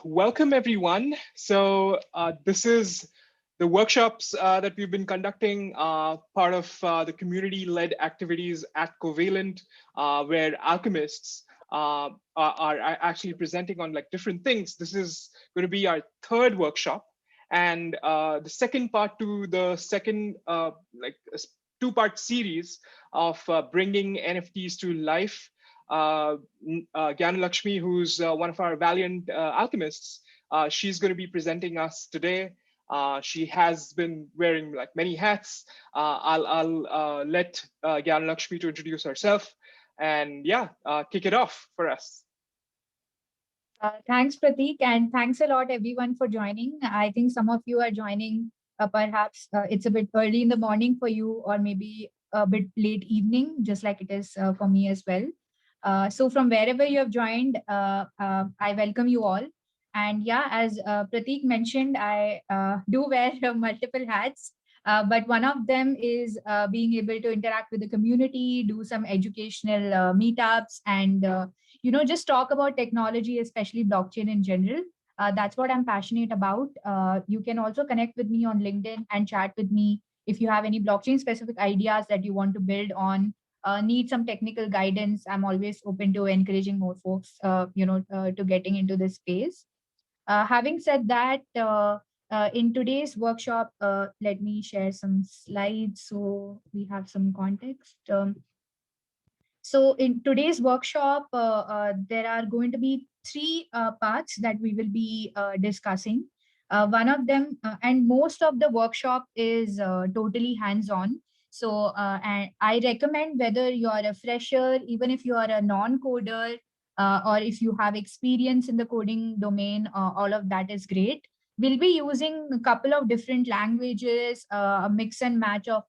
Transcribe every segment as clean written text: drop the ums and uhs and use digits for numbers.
Welcome everyone. This is the workshops that we've been conducting, part of the community-led activities at Covalent, where alchemists are actually presenting on like different things. This is going to be our third workshop, and the second part to the second two-part series of bringing NFTs to life. Gyana Lakshmi, who's one of our valiant alchemists, she's going to be presenting us today. She has been wearing like many hats. I'll let Gyana Lakshmi to introduce herself and kick it off for us. Thanks, Prateek, and thanks a lot, everyone, for joining. I think some of you are joining, perhaps it's a bit early in the morning for you, or maybe a bit late evening, just like it is for me as well. So from wherever you have joined, I welcome you all. And yeah, as Prateek mentioned, I do wear multiple hats, but one of them is being able to interact with the community, do some educational meetups, and just talk about technology, especially blockchain in general. That's what I'm passionate about. You can also connect with me on LinkedIn and chat with me if you have any blockchain specific ideas that you want to build on, need some technical guidance. I'm always open to encouraging more folks, to getting into this space. Having said that, in today's workshop, let me share some slides so we have some context. So in today's workshop, there are going to be three parts that we will be discussing. One of them, and most of the workshop is totally hands-on. And I recommend whether you are a fresher, even if you are a non-coder, or if you have experience in the coding domain, all of that is great. We'll be using a couple of different languages, a mix and match of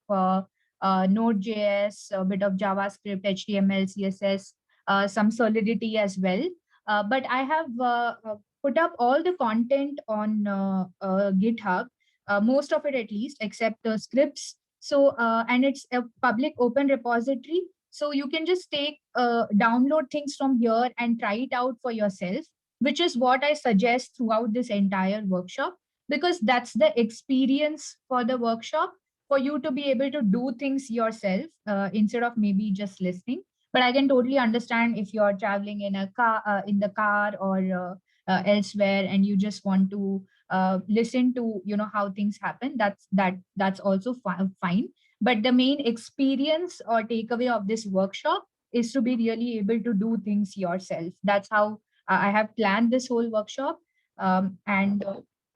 Node.js, a bit of JavaScript, HTML, CSS, some Solidity as well. But I have put up all the content on GitHub, most of it at least, except the scripts. And it's a public open repository. So you can just download things from here and try it out for yourself, which is what I suggest throughout this entire workshop, because that's the experience for the workshop, for you to be able to do things yourself instead of maybe just listening. But I can totally understand if you're traveling in a car, in the car, or elsewhere, and you just want to listen to how things happen. That's also fine. But the main experience or takeaway of this workshop is to be really able to do things yourself. That's how I have planned this whole workshop. And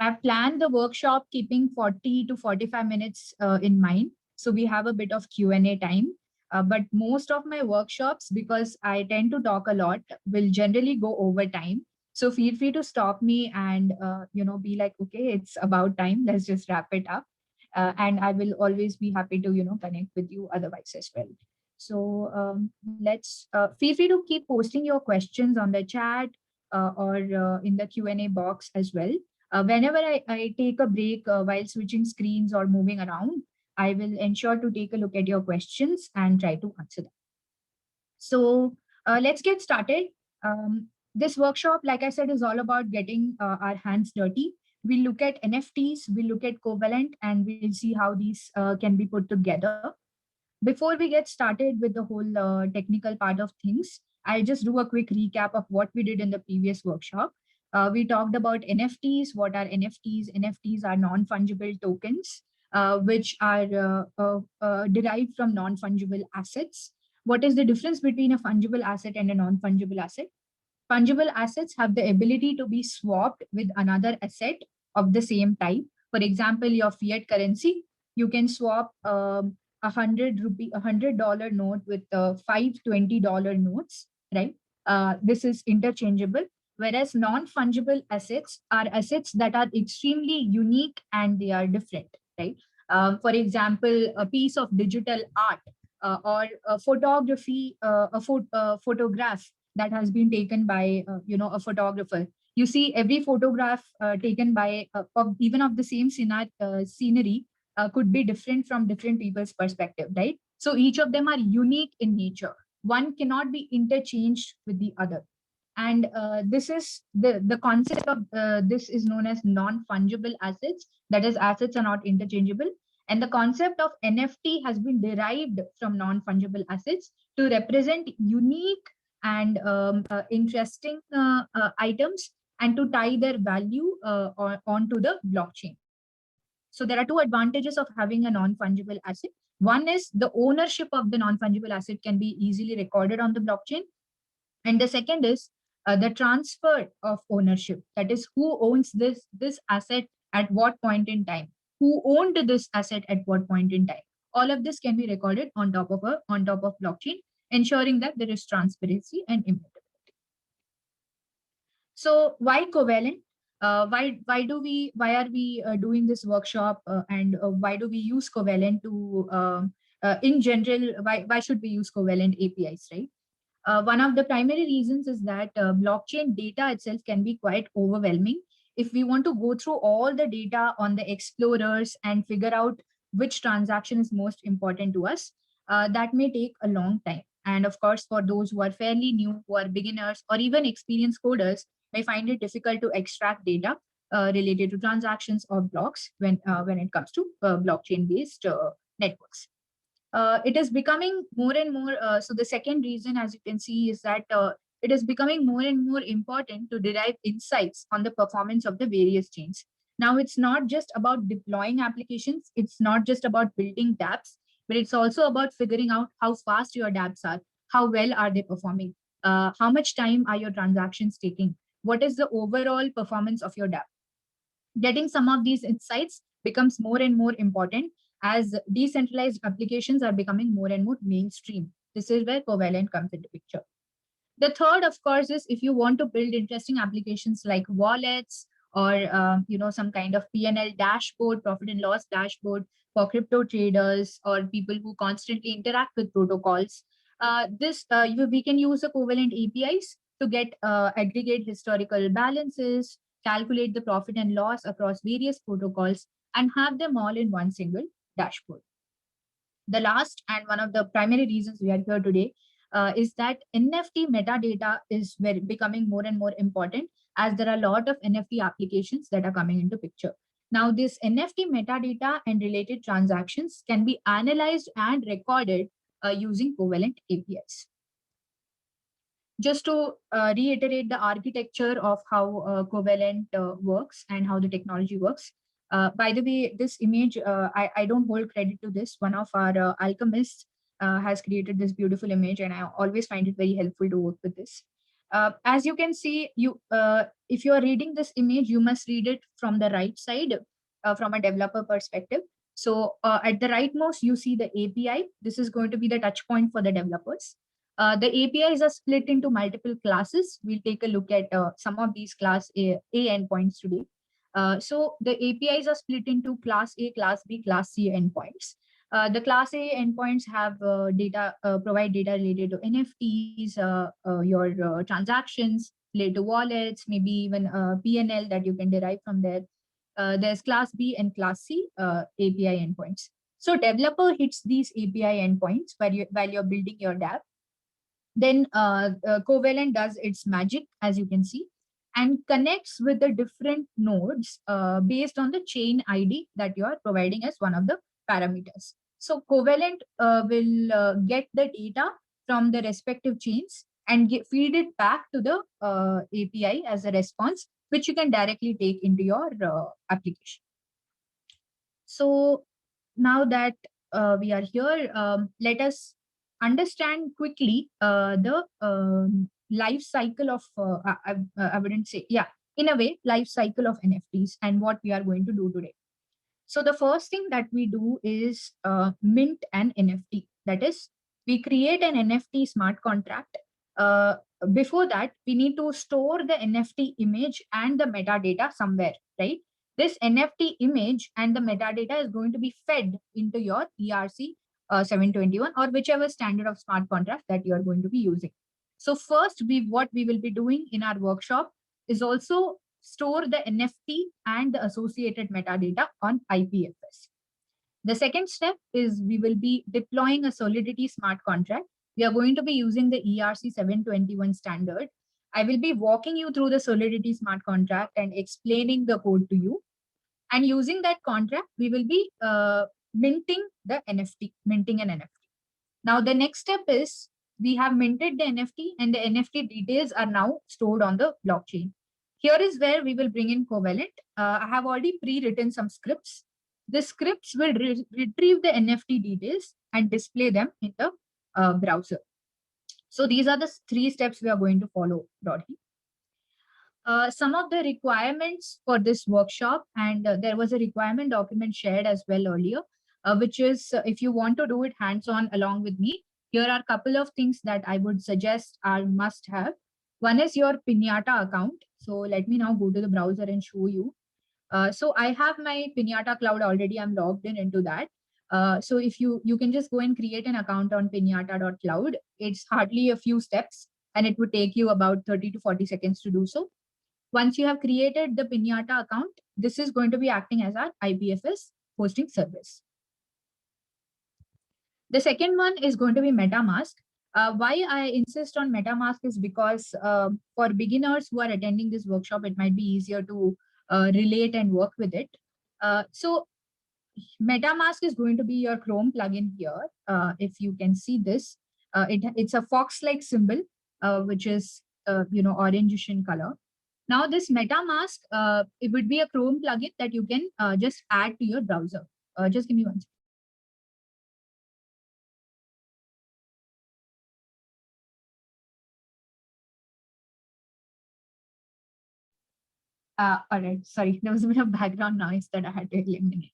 I've planned the workshop keeping 40 to 45 minutes in mind. So we have a bit of Q&A time. But most of my workshops, because I tend to talk a lot, will generally go over time. So feel free to stop me and be like, okay, it's about time. Let's just wrap it up. And I will always be happy to connect with you otherwise as well. So let's feel free to keep posting your questions on the chat or in the Q&A box as well. Whenever I take a break while switching screens or moving around, I will ensure to take a look at your questions and try to answer them. So let's get started. This workshop, like I said, is all about getting our hands dirty. We look at NFTs, we look at Covalent, and we'll see how these can be put together. Before we get started with the whole technical part of things, I'll just do a quick recap of what we did in the previous workshop. We talked about NFTs. What are NFTs? NFTs are non-fungible tokens, which are derived from non-fungible assets. What is the difference between a fungible asset and a non-fungible asset? Fungible assets have the ability to be swapped with another asset of the same type. For example, your fiat currency, you can swap $100 note with five $20 notes, right? This is interchangeable. Whereas non-fungible assets are assets that are extremely unique and they are different, right? For example, a piece of digital art or a photography, photograph that has been taken by a photographer. You see, every photograph taken by even of the same scenery could be different from different people's perspective, right? So each of them are unique in nature. One cannot be interchanged with the other. And this is the concept of this is known as non-fungible assets. That is, assets are not interchangeable. And the concept of NFT has been derived from non-fungible assets to represent unique and interesting items, and to tie their value onto the blockchain. So there are two advantages of having a non-fungible asset. One is the ownership of the non-fungible asset can be easily recorded on the blockchain. And the second is the transfer of ownership. That is, who owns this asset at what point in time, who owned this asset at what point in time. All of this can be recorded on top of blockchain, ensuring that there is transparency and immutability. So why Covalent? Why are we doing this workshop, and why do we use Covalent to in general? Why should we use Covalent APIs, right? One of the primary reasons is that blockchain data itself can be quite overwhelming. If we want to go through all the data on the explorers and figure out which transaction is most important to us, that may take a long time. And of course, for those who are fairly new, who are beginners, or even experienced coders, may find it difficult to extract data related to transactions or blocks when it comes to blockchain-based networks. It is becoming more and more. So the second reason, as you can see, is that it is becoming more and more important to derive insights on the performance of the various chains. Now, it's not just about deploying applications. It's not just about building dApps, but it's also about figuring out how fast your dApps are, how well are they performing, how much time are your transactions taking, what is the overall performance of your dApp. Getting some of these insights becomes more and more important as decentralized applications are becoming more and more mainstream. This is where Covalent comes into picture. The third, of course, is if you want to build interesting applications like wallets, or some kind of P&L dashboard, profit and loss dashboard for crypto traders or people who constantly interact with protocols. We can use the Covalent APIs to get aggregate historical balances, calculate the profit and loss across various protocols, and have them all in one single dashboard. The last and one of the primary reasons we are here today is that NFT metadata is becoming more and more important, as there are a lot of NFT applications that are coming into picture. Now, this NFT metadata and related transactions can be analyzed and recorded using Covalent APIs. Just to reiterate the architecture of how Covalent works and how the technology works. By the way, this image, I don't hold credit to this. One of our alchemists has created this beautiful image, and I always find it very helpful to work with this. As you can see, if you are reading this image, you must read it from the right side, from a developer perspective. So at the rightmost, you see the API. This is going to be the touch point for the developers. The APIs are split into multiple classes. We'll take a look at some of these class A endpoints today. So the APIs are split into class A, class B, class C endpoints. The class A endpoints have provide data related to NFTs, your transactions, related to wallets, maybe even P&L that you can derive from there. There's class B and class C API endpoints. So developer hits these API endpoints while you're building your dApp. Then Covalent does its magic, as you can see, and connects with the different nodes based on the chain ID that you are providing as one of the parameters. So Covalent will get the data from the respective chains and feed it back to the API as a response, which you can directly take into your application. So now that we are here, let us understand quickly the life cycle of, I wouldn't say, yeah, in a way, life cycle of NFTs and what we are going to do today. So the first thing that we do is mint an NFT. That is, we create an NFT smart contract. Before that, we need to store the NFT image and the metadata somewhere, right? This NFT image and the metadata is going to be fed into your ERC 721 or whichever standard of smart contract that you are going to be using. So first, what we will be doing in our workshop is also store the NFT and the associated metadata on IPFS. The second step is we will be deploying a Solidity smart contract. We are going to be using the ERC 721 standard. I will be walking you through the Solidity smart contract and explaining the code to you. And using that contract, we will be minting the NFT, minting an NFT. Now, the next step is we have minted the NFT and the NFT details are now stored on the blockchain. Here is where we will bring in Covalent. I have already pre-written some scripts. The scripts will retrieve the NFT details and display them in the browser. So these are the 3 steps we are going to follow broadly. Some of the requirements for this workshop, and there was a requirement document shared as well earlier, which is if you want to do it hands-on along with me, here are a couple of things that I would suggest are must have. One is your Pinata account. So let me now go to the browser and show you. So I have my Pinata cloud already. I'm logged in into that. So if you can just go and create an account on pinata.cloud. It's hardly a few steps and it would take you about 30 to 40 seconds to do so. Once you have created the Pinata account, this is going to be acting as our IPFS hosting service. The second one is going to be MetaMask. Why I insist on MetaMask is because for beginners who are attending this workshop, it might be easier to relate and work with it. So MetaMask is going to be your Chrome plugin here. If you can see this, it's a fox-like symbol, which is orangish in color. Now this MetaMask, it would be a Chrome plugin that you can just add to your browser. Just give me one second. All right, sorry, there was a bit of background noise that I had to eliminate.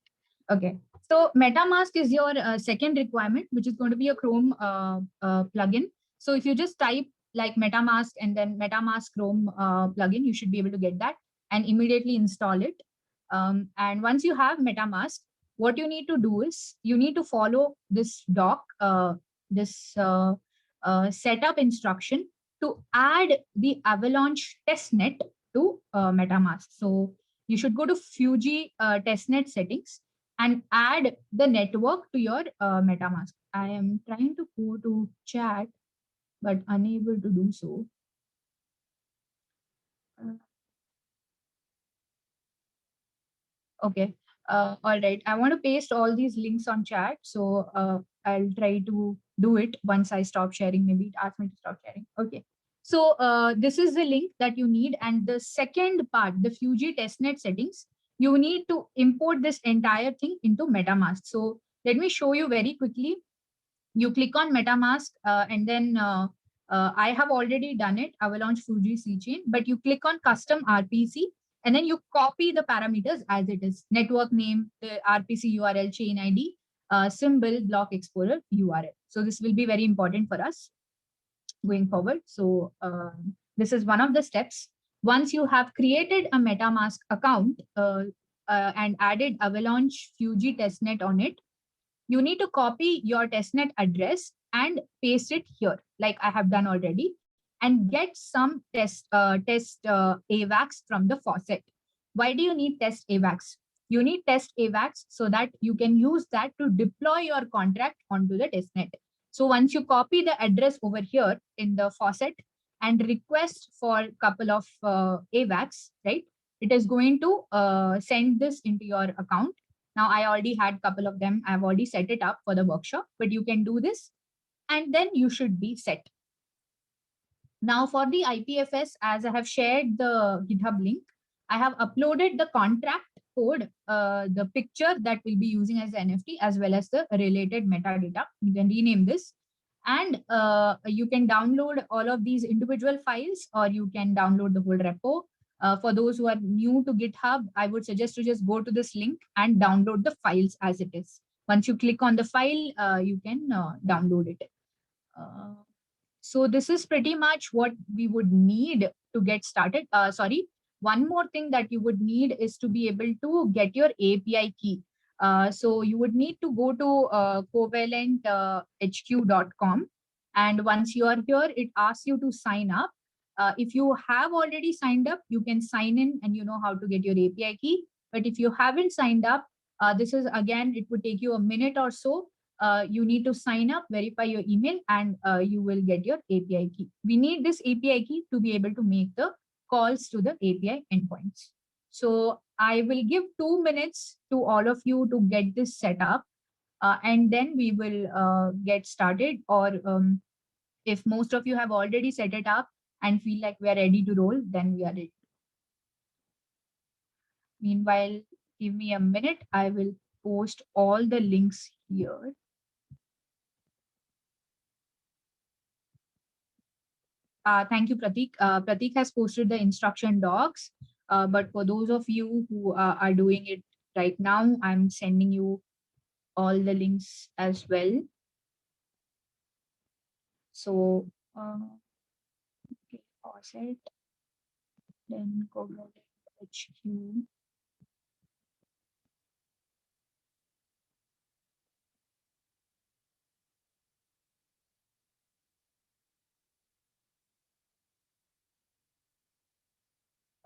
Okay, so MetaMask is your second requirement, which is going to be a Chrome plugin. So if you just type like MetaMask and then MetaMask Chrome plugin, you should be able to get that and immediately install it. And once you have MetaMask, what you need to do is you need to follow this doc, setup instruction to add the Avalanche testnet to MetaMask. So you should go to Fuji testnet settings and add the network to your MetaMask. I am trying to go to chat, but unable to do so. Okay. All right. I want to paste all these links on chat. So I'll try to do it once I stop sharing. Maybe it asks me to stop sharing. Okay. So this is the link that you need. And the second part, the Fuji testnet settings, you need to import this entire thing into MetaMask. So let me show you very quickly. You click on MetaMask and then I have already done it, Avalanche Fuji C chain, but you click on custom RPC and then you copy the parameters as it is: network name, the RPC URL, chain ID, symbol, block explorer, URL. So this will be very important for us going forward. So this is one of the steps. Once you have created a MetaMask account and added Avalanche Fuji testnet on it, you need to copy your testnet address and paste it here, like I have done already, and get some test AVAX from the faucet. Why do you need test AVAX? You need test AVAX so that you can use that to deploy your contract onto the testnet. So once you copy the address over here in the faucet and request for a couple of AVAX, right? It is going to send this into your account. Now I already had a couple of them. I've already set it up for the workshop, but you can do this and then you should be set. Now for the IPFS, as I have shared the GitHub link, I have uploaded the contract code, the picture that we'll be using as the NFT, as well as the related metadata. You can rename this and you can download all of these individual files or you can download the whole repo. For those who are new to GitHub, I would suggest to just go to this link and download the files as it is. Once you click on the file, you can download it. So this is pretty much what we would need to get started. Sorry, one more thing that you would need is to be able to get your API key. So you would need to go to covalenthq.com. And once you are here, it asks you to sign up. If you have already signed up, you can sign in and you know how to get your API key. But if you haven't signed up, this is again, it would take you a minute or so you need to sign up, verify your email, and you will get your API key. We need this API key to be able to make the calls to the API endpoints. So I will give 2 minutes to all of you to get this set up, and then we will get started. Or if most of you have already set it up and feel like we are ready to roll, then we are ready. Meanwhile, give me a minute. I will post all the links here. Thank you, Pratik. Pratik has posted the instruction docs, but for those of you who are doing it right now, I'm sending you all the links as well. So, okay, pause it, then go to HQ.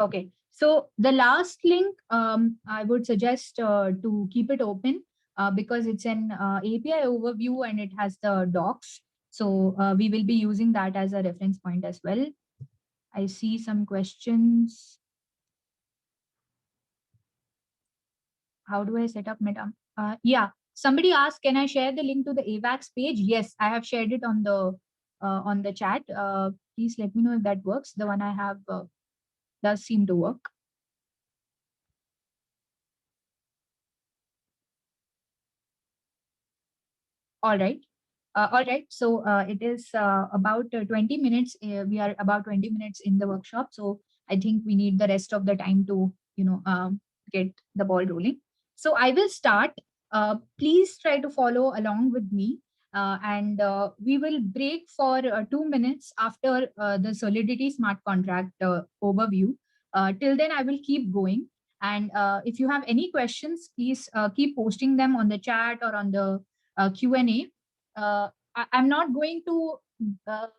Okay, so the last link, I would suggest to keep it open because it's an API overview and it has the docs. So we will be using that as a reference point as well. I see some questions. How do I set up Meta? Yeah, somebody asked, can I share the link to the AVAX page? Yes, I have shared it on the chat. Please let me know if that works. The one I have does seem to work. All right. All right. So it is about 20 minutes. We are about 20 minutes in the workshop. So I think we need the rest of the time to, get the ball rolling. So I will start. Please try to follow along with me. And we will break for 2 minutes after the Solidity smart contract overview. Till then, I will keep going. And if you have any questions, please keep posting them on the chat or on the Q&A. I'm not going to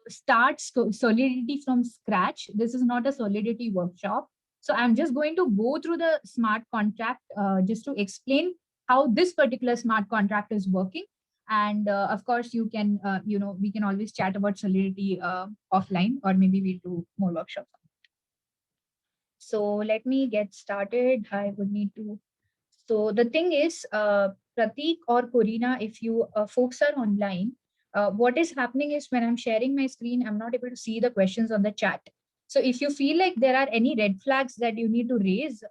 start Solidity from scratch. This is not a Solidity workshop. So I'm just going to go through the smart contract just to explain how this particular smart contract is working. And of course, you can, we can always chat about Solidity offline, or maybe we'll do more workshops. So let me get started. I would need to. So the thing is, Pratik or Corina, if you folks are online, what is happening is when I'm sharing my screen, I'm not able to see the questions on the chat. So if you feel like there are any red flags that you need to raise,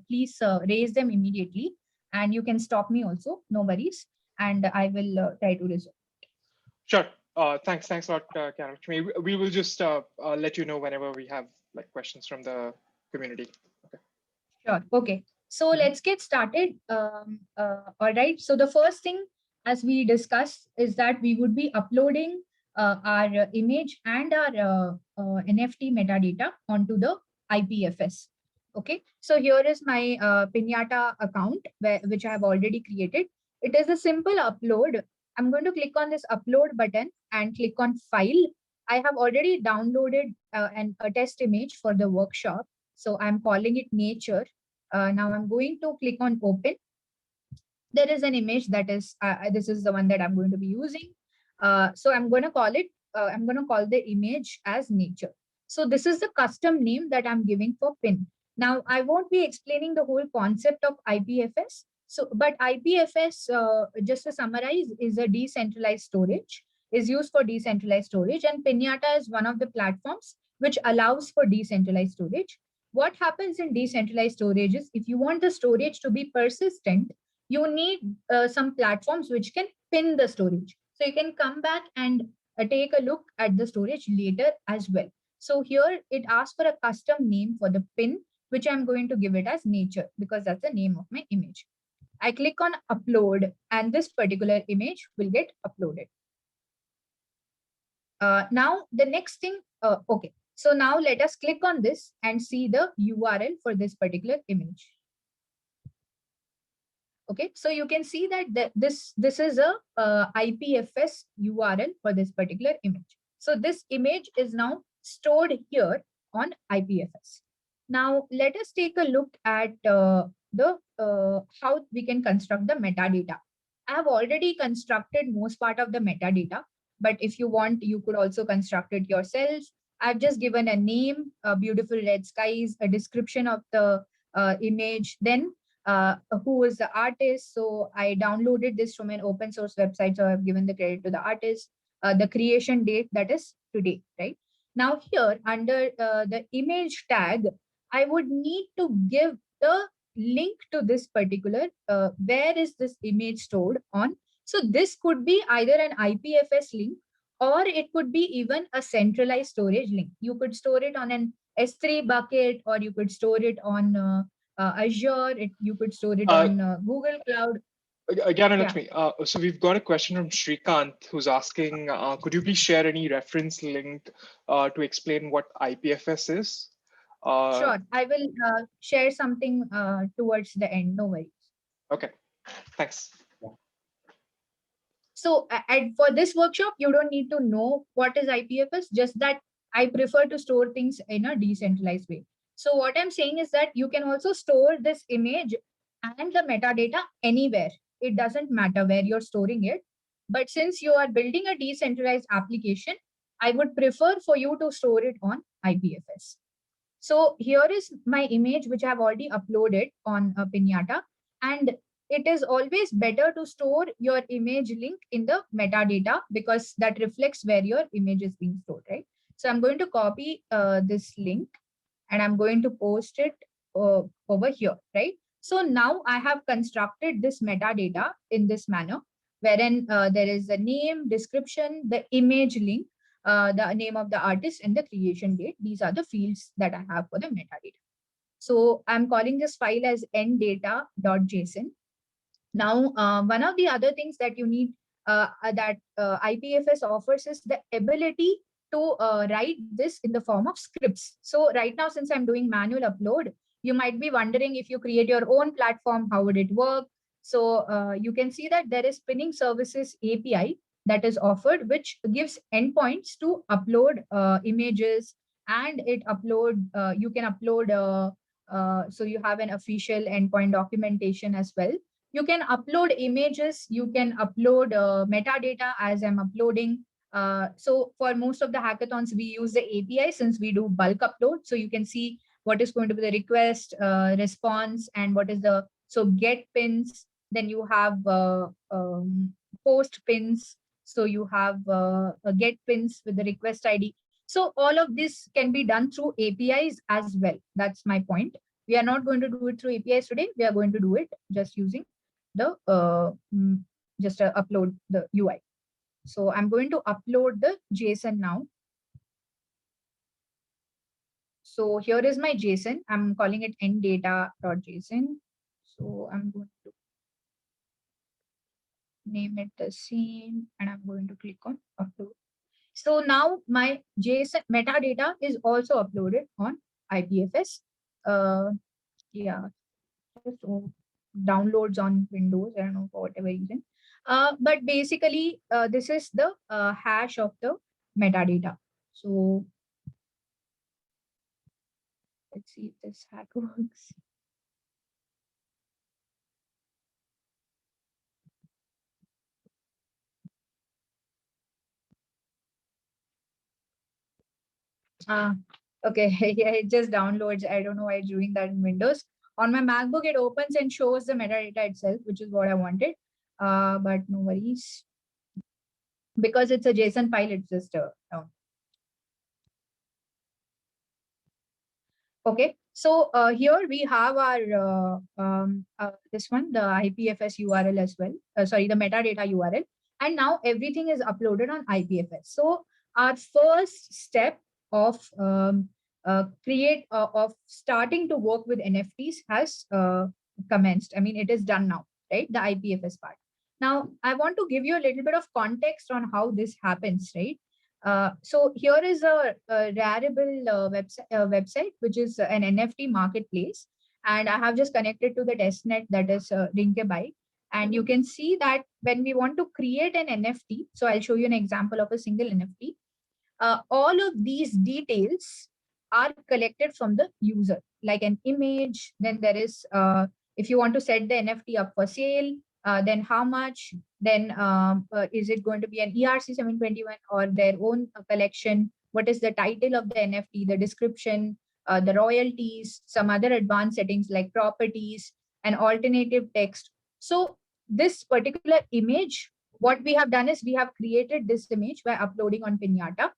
please raise them immediately. And you can stop me also, no worries. And I will try to resolve. Sure. Thanks a lot, Karen. We will just let you know whenever we have like questions from the community. Okay. Sure. Okay. So let's get started. All right. So the first thing, as we discussed, is that we would be uploading our image and our NFT metadata onto the IPFS. Okay. So here is my Pinata account, which I have already created. It is a simple upload. I'm going to click on this upload button and click on file. I have already downloaded a test image for the workshop. So I'm calling it nature. Now I'm going to click on open. There is an image that is, this is the one that I'm going to be using. So I'm going to call it, I'm going to call the image as nature. So this is the custom name that I'm giving for pin. Now I won't be explaining the whole concept of IPFS. So, but IPFS, just to summarize, is a decentralized storage, is used for decentralized storage, and Pinata is one of the platforms which allows for decentralized storage. What happens in decentralized storage is if you want the storage to be persistent, you need some platforms which can pin the storage. So you can come back and take a look at the storage later as well. So here it asks for a custom name for the pin, which I'm going to give it as nature because that's the name of my image. I click on upload and this particular image will get uploaded. Now the next thing, okay. So now let us click on this and see the URL for this particular image. Okay, so you can see that this is a IPFS URL for this particular image. So this image is now stored here on IPFS. Now let us take a look at the how we can construct the metadata. I have already constructed most part of the metadata, but if you want, you could also construct it yourself. I've just given a name, beautiful red skies, a description of the image, then who is the artist. So I downloaded this from an open source website, so I've given the credit to the artist, the creation date, that is today, right? Now here under the image tag, I would need to give the link to this particular, where is this image stored on. So this could be either an IPFS link, or it could be even a centralized storage link. You could store it on an S3 bucket, or you could store it on Azure, you could store it Uh, on Google Cloud. Again, Yeah, let me. So we've got a question from Shrikant who's asking, could you please share any reference link to explain what IPFS is? sure. I will share something towards the end. No worries. Okay, thanks. So and for this workshop, you don't need to know what is IPFS, just that I prefer to store things in a decentralized way. So what I'm saying is that you can also store this image and the metadata anywhere. It doesn't matter where you're storing it. But since you are building a decentralized application, I would prefer for you to store it on IPFS. So here is my image, which I've already uploaded on Pinata. And it is always better to store your image link in the metadata, because that reflects where your image is being stored, right? So I'm going to copy this link and I'm going to post it over here, right? So now I have constructed this metadata in this manner, wherein there is a name, description, the image link, the name of the artist, and the creation date. These are the fields that I have for the metadata. So I'm calling this file as ndata.json. Now, one of the other things that you need, that IPFS offers, is the ability to write this in the form of scripts. So right now, since I'm doing manual upload, you might be wondering, if you create your own platform, how would it work? So you can see that there is Pinning Services API that is offered, which gives endpoints to upload images, and you can upload, so you have an official endpoint documentation as well. You can upload images, you can upload metadata as I'm uploading. So for most of the hackathons, we use the API, since we do bulk upload. So you can see what is going to be the request, response, and what is the, so get pins, then you have post pins. So you have get pins with the request ID. So all of this can be done through APIs as well. That's my point. We are not going to do it through APIs today. We are going to do it just using the just upload the UI. So I'm going to upload the JSON now. So here is my JSON. I'm calling it ndata.json. So I'm going to name it the same, and I'm going to click on upload. So now my JSON metadata is also uploaded on IPFS. Yeah, so downloads on Windows, I don't know, for whatever reason. But basically, this is the hash of the metadata. So let's see if this hack works. Okay, yeah, it just downloads. I don't know why it's doing that in Windows. On my MacBook, it opens and shows the metadata itself, which is what I wanted. But no worries. Because it's a JSON file, it's just down. Okay, so here we have our this one, the IPFS URL as well. Sorry, the metadata URL. And now everything is uploaded on IPFS. So our first step of of starting to work with NFTs has commenced. I mean, it is done now, right? The IPFS part. Now, I want to give you a little bit of context on how this happens, right? So here is a Rarible website, which is an NFT marketplace. And I have just connected to the testnet, that is Rinkebyte. And you can see that when we want to create an NFT, so I'll show you an example of a single NFT. All of these details are collected from the user, like an image. Then there is, if you want to set the NFT up for sale, then how much, then is it going to be an ERC 721 or their own collection? What is the title of the NFT, the description, the royalties, some other advanced settings like properties and alternative text. So this particular image, what we have done is we have created this image by uploading on Pinata.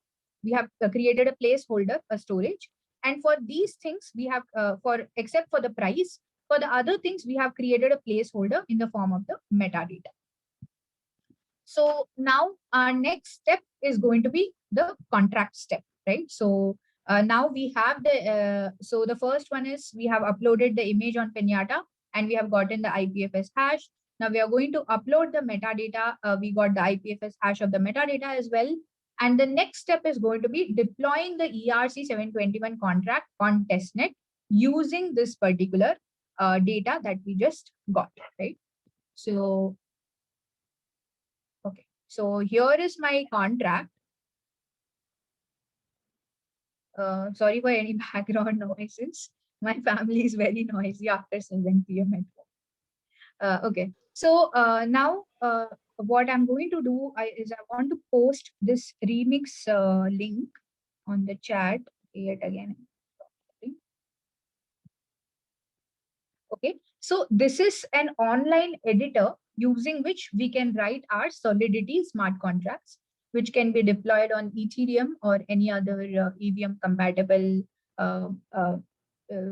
We have created a placeholder, a storage. And for these things, we have, except for the price, for the other things, we have created a placeholder in the form of the metadata. So now our next step is going to be the contract step, right? So now we have the, so the first one is we have uploaded the image on Pinata and we have gotten the IPFS hash. Now we are going to upload the metadata. We got the IPFS hash of the metadata as well. And the next step is going to be deploying the ERC 721 contract on testnet using this particular data that we just got, right? So, okay. So here is my contract. Sorry for any background noises. My family is very noisy after 7 p.m. at home. Okay. So now what I'm going to do is I want to post this remix link on the chat yet again. Okay. So this is an online editor using which we can write our Solidity smart contracts, which can be deployed on Ethereum or any other EVM compatible uh, uh,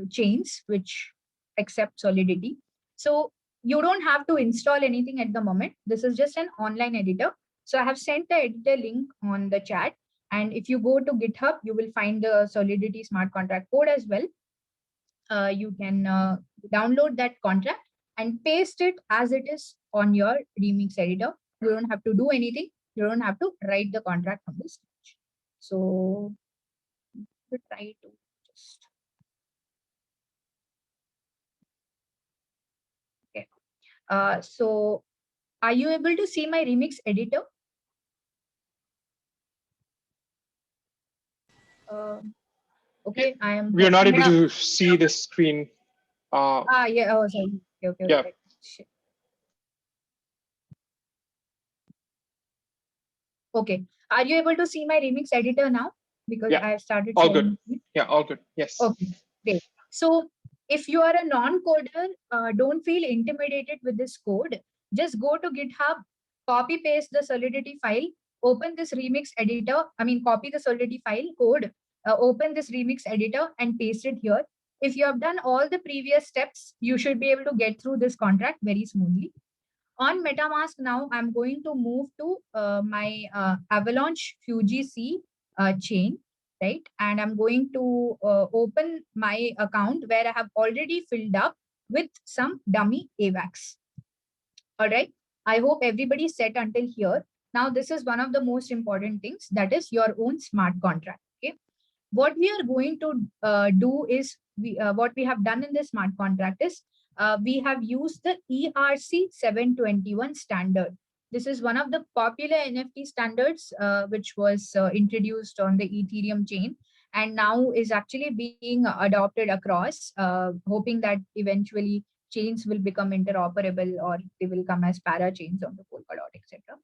chains which accept Solidity. So you don't have to install anything at the moment. This is just an online editor. So I have sent the editor link on the chat. And if you go to GitHub, you will find the Solidity smart contract code as well. You can download that contract and paste it as it is on your Remix editor. You don't have to do anything. You don't have to write the contract from this stage. So we try to just, okay. So are you able to see my Remix editor? Okay, I am. We are not able to see the screen. Yeah. Oh, sorry. Okay. Yeah. Okay. Are you able to see my Remix editor now? Because yeah. I have started. All good. Yeah, all good. Yes. Okay. Great. So if you are a non-coder, don't feel intimidated with this code. Just go to GitHub, copy paste the Solidity file, open this Remix editor. I mean, copy the Solidity file code, open this Remix editor and paste it here. If you have done all the previous steps, you should be able to get through this contract very smoothly. On MetaMask now, I'm going to move to my Avalanche FujiC chain, right? And I'm going to open my account where I have already filled up with some dummy AVAX. All right. I hope everybody set until here. Now, this is one of the most important things, that is your own smart contract. Okay. What we are going to do is, what we have done in this smart contract is we have used the ERC 721 standard. This is one of the popular NFT standards which was introduced on the Ethereum chain and now is actually being adopted across, hoping that eventually chains will become interoperable or they will come as para chains on the Polkadot, etc.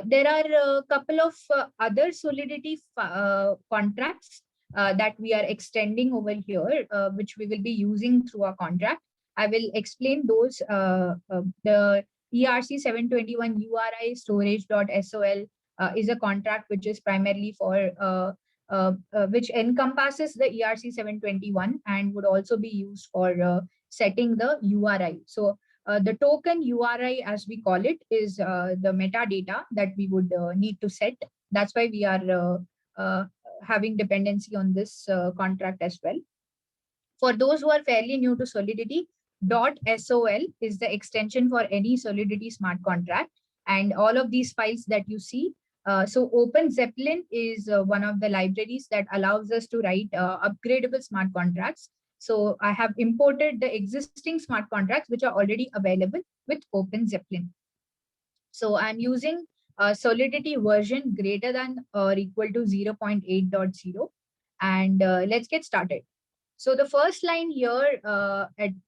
There are a couple of other Solidity contracts that we are extending over here, which we will be using through our contract. I will explain those. The ERC 721 URI storage.sol is a contract which is primarily for which encompasses the ERC 721 and would also be used for setting the URI. So the token URI, as we call it, is the metadata that we would need to set. That's why we are having dependency on this contract as well. For those who are fairly new to Solidity, .sol is the extension for any Solidity smart contract. And all of these files that you see, so Open Zeppelin is one of the libraries that allows us to write upgradable smart contracts. So I have imported the existing smart contracts which are already available with Open Zeppelin. So I'm using Solidity version greater than or equal to 0.8.0. And let's get started. So the first line here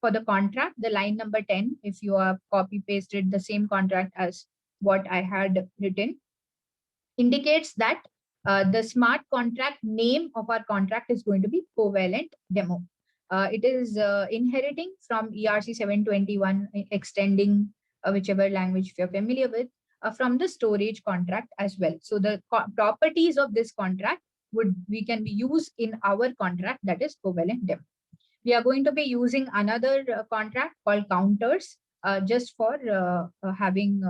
for the contract, the line number 10, if you have copy pasted the same contract as what I had written, indicates that the smart contract name of our contract is going to be Covalent Demo. It is inheriting from ERC 721, extending whichever language you're familiar with, from the storage contract as well. So the properties of this contract we can be used in our contract, that is Covalent Demo. We are going to be using another contract called counters, just for having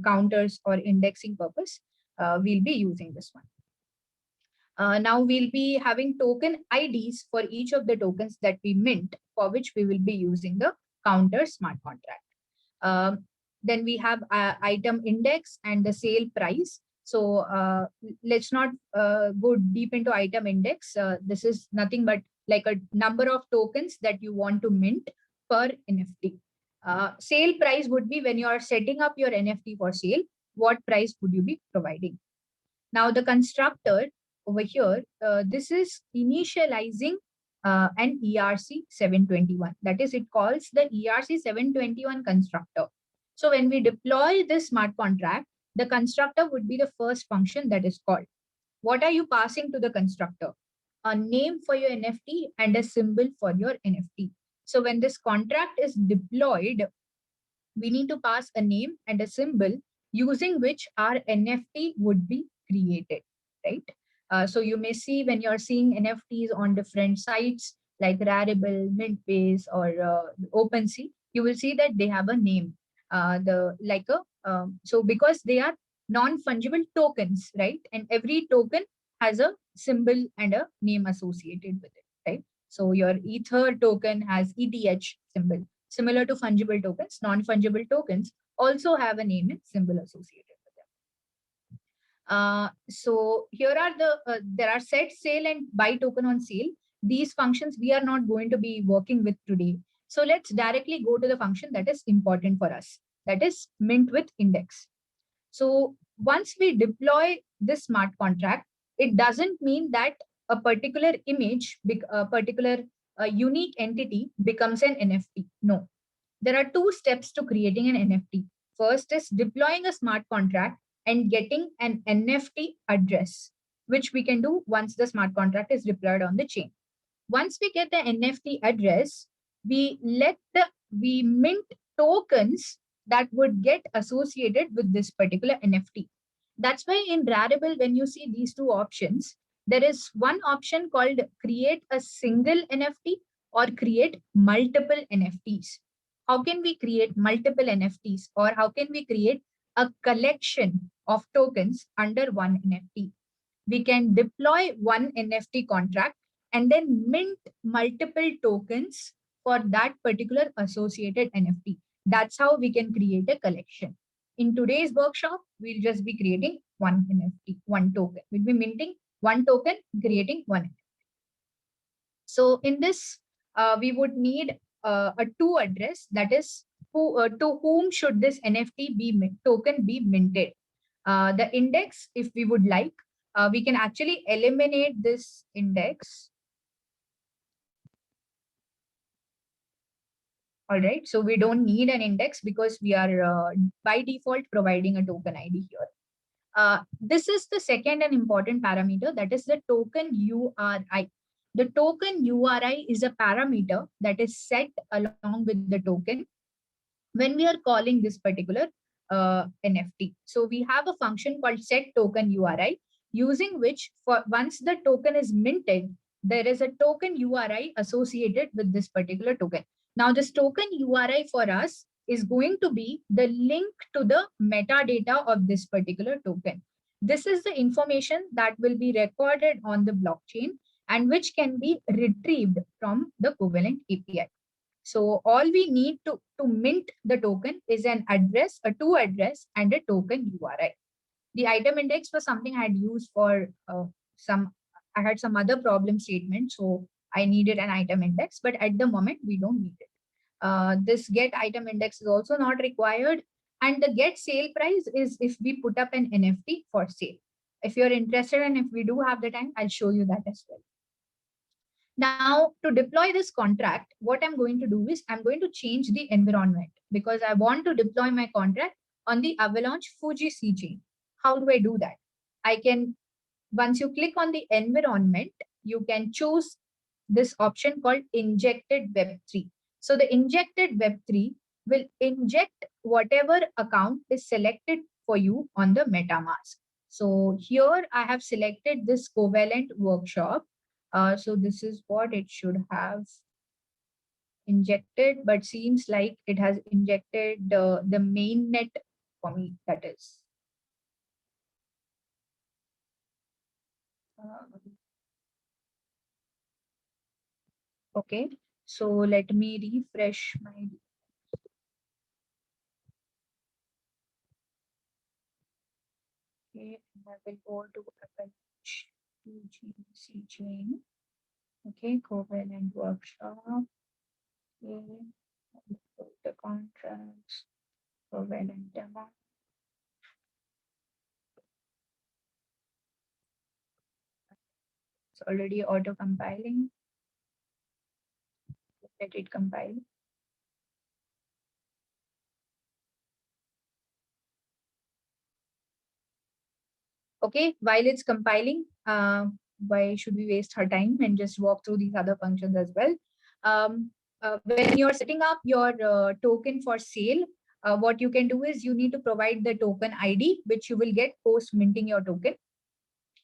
counters or indexing purpose. We'll be using this one. Now we'll be having token IDs for each of the tokens that we mint, for which we will be using the counter smart contract. Then we have item index and the sale price. So let's not go deep into item index. This is nothing but like a number of tokens that you want to mint per NFT. Sale price would be when you are setting up your NFT for sale, what price would you be providing? Now the constructor over here, this is initializing an ERC 721. That is, it calls the ERC 721 constructor. So when we deploy this smart contract, the constructor would be the first function that is called. What are you passing to the constructor? A name for your NFT and a symbol for your NFT. So when this contract is deployed, we need to pass a name and a symbol using which our NFT would be created, right? So you may see when you're seeing NFTs on different sites like Rarible, Mintbase, or OpenSea, you will see that they have a name. So because they are non-fungible tokens, right? And every token has a symbol and a name associated with it, right? So your Ether token has ETH symbol. Similar to fungible tokens, non-fungible tokens also have a name and symbol associated with them. So here are there are set, sale, and buy token on sale. These functions we are not going to be working with today. So let's directly go to the function that is important for us. That is mint with index. So once we deploy this smart contract, it doesn't mean that a particular image, a particular unique entity becomes an NFT. No, there are two steps to creating an NFT. First is deploying a smart contract and getting an NFT address, which we can do once the smart contract is deployed on the chain. Once we get the NFT address, we mint tokens that would get associated with this particular NFT. That's why in Rarible, when you see these two options, there is one option called create a single NFT or create multiple NFTs. How can we create multiple NFTs, or how can we create a collection of tokens under one NFT? We can deploy one NFT contract and then mint multiple tokens for that particular associated NFT. That's how we can create a collection. In today's workshop, we'll just be creating one NFT, one token. We'll be minting one token, creating one NFT. So in this, we would need a to address, that is, to whom should this NFT token be minted. The index, if we would like, we can actually eliminate this index. All right, so we don't need an index because we are by default providing a token ID here. This is the second and important parameter, that is the token URI. The token URI is a parameter that is set along with the token when we are calling this particular NFT. So we have a function called set token URI, using which once the token is minted, there is a token URI associated with this particular token. Now this token URI for us is going to be the link to the metadata of this particular token. This is the information that will be recorded on the blockchain and which can be retrieved from the Covalent API. So all we need to mint the token is an address, a to address, and a token URI. The item index was something I had used for I had some other problem statement, so I needed an item index, but at the moment we don't need it. This get item index is also not required. And the get sale price is if we put up an NFT for sale. If you're interested and if we do have the time, I'll show you that as well. Now, to deploy this contract, what I'm going to do is I'm going to change the environment because I want to deploy my contract on the Avalanche Fuji C chain. How do I do that? I can, once you click on the environment, you can choose this option called injected Web3. So the injected Web3 will inject whatever account is selected for you on the MetaMask. So here I have selected this Covalent workshop. So this is what it should have injected, but seems like it has injected the main net for me, that is. Okay, so let me refresh my. Okay, I will go to Avalanche UGC chain. Okay, Covalent workshop. Okay, the contracts, Covalent demo. It's already auto compiling. Let it compile. Okay, while it's compiling, why should we waste our time and just walk through these other functions as well? When you're setting up your token for sale, what you can do is you need to provide the token ID, which you will get post minting your token,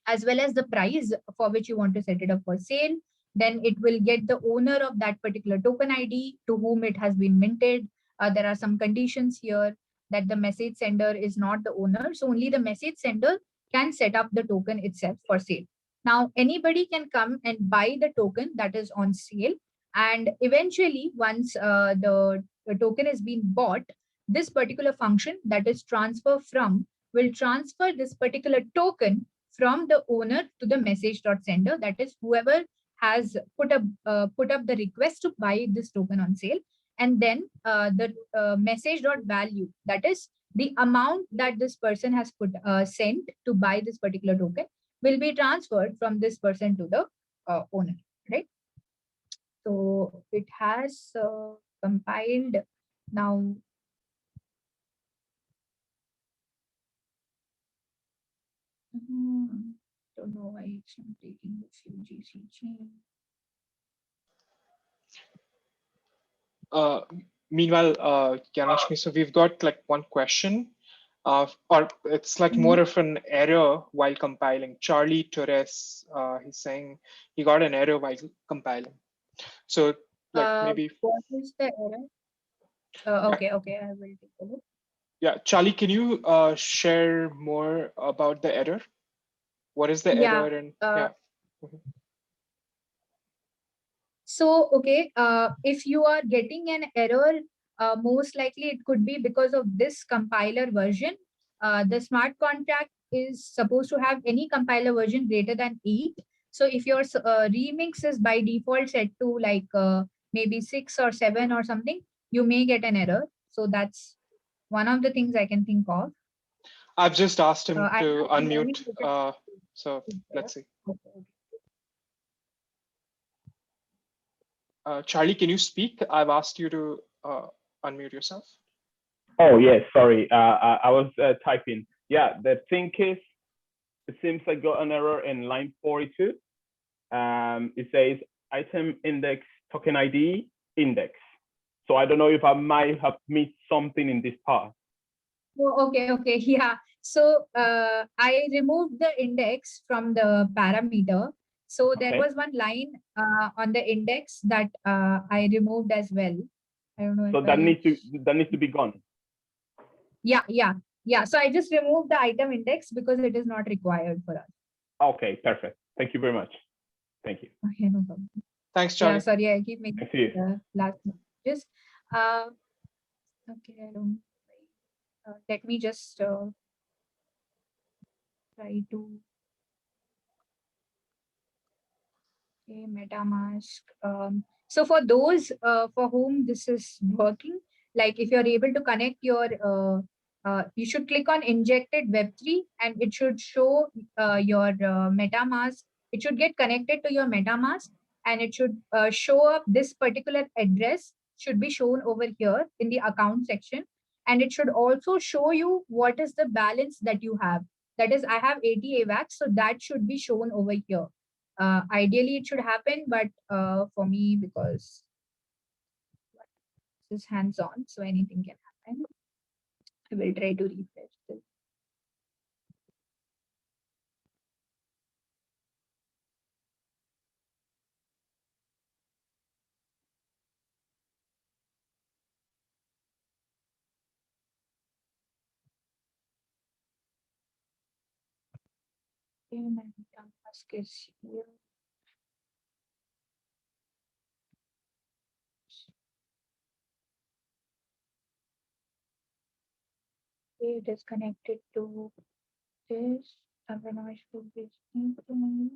as well as the price for which you want to set it up for sale. Then it will get the owner of that particular token ID to whom it has been minted. There are some conditions here that the message sender is not the owner. So only the message sender can set up the token itself for sale. Now, anybody can come and buy the token that is on sale. And eventually, once the token is being bought, this particular function, that is transfer from, will transfer this particular token from the owner to the message.sender, that is whoever has put up the request to buy this token on sale. And then the message.value, that is the amount that this person has sent to buy this particular token, will be transferred from this person to the owner, right? So it has compiled now. Don't know why it's not taking the UGC chain. Meanwhile, Gyanashmi, so we've got like one question, or it's like more of an error while compiling. Charlie Torres, he's saying he got an error while compiling. So like maybe. What is the error? Okay, I will take a look. Yeah, Charlie, can you share more about the error? What is the Yeah. error? And yeah. So, okay, if you are getting an error, most likely it could be because of this compiler version. The smart contract is supposed to have any compiler version greater than 8. So if your remix is by default set to like maybe 6 or 7 or something, you may get an error. So that's one of the things I can think of. I've just asked him to unmute. So let's see. Charlie, can you speak? I've asked you to unmute yourself. Oh, yes, sorry. I was typing. Yeah, the thing is, it seems I got an error in line 42. It says item index token ID index. So I don't know if I might have missed something in this part. Oh, okay, yeah. So I removed the index from the parameter. So there was one line on the index that I removed as well. I don't know. So that needs to be gone. Yeah. So I just removed the item index because it is not required for us. Okay, perfect. Thank you very much. Thank you. Okay, no problem. Thanks, Charlie. Yeah, sorry, I keep making the last messages. Okay, I don't. Let me just try to. Okay, MetaMask. So for those for whom this is working, like if you're able to connect your, you should click on injected Web3 and it should show your MetaMask. It should get connected to your MetaMask. and it should show up. This particular address should be shown over here in the account section, and it should also show you what is the balance that you have. That is, I have 80 AVAX, so that should be shown over here. Ideally, it should happen, but for me, because this is hands-on, so anything can happen. I will try to refresh this. And task is here. It is connected to this. Avinash will be speaking.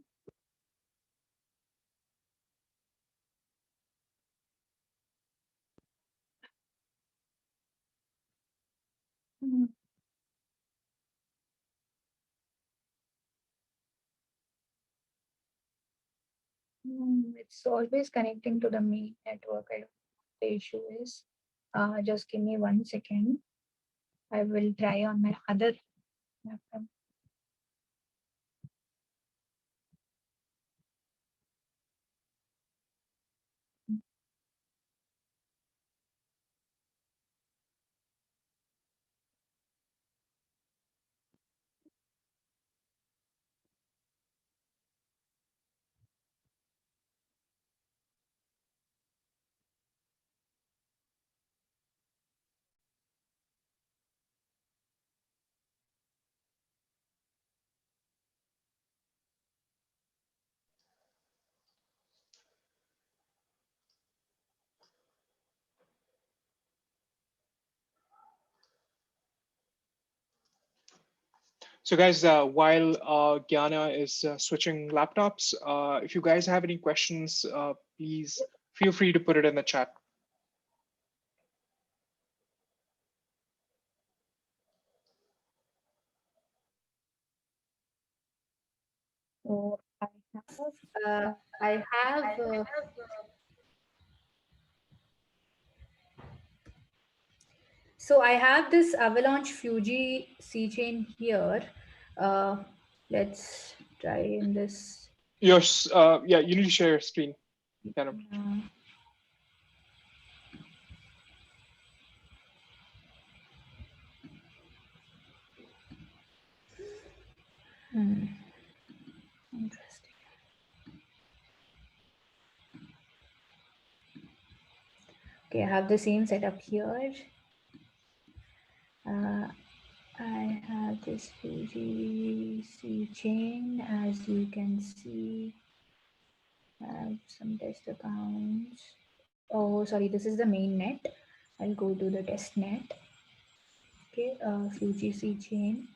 It's always connecting to the main network. I don't know what the issue is. Just give me 1 second. I will try on my other laptop. So guys, while Gyana is switching laptops, if you guys have any questions, please feel free to put it in the chat. So I have so I have this Avalanche Fuji C chain here. Let's try in this. Yes, yeah, you need to share your screen. Kind of. Interesting. Okay, I have the same setup here. I have this Fuji C chain, as you can see. I have some test accounts. Oh, sorry, this is the main net. I'll go to the test net. Okay, Fuji C chain.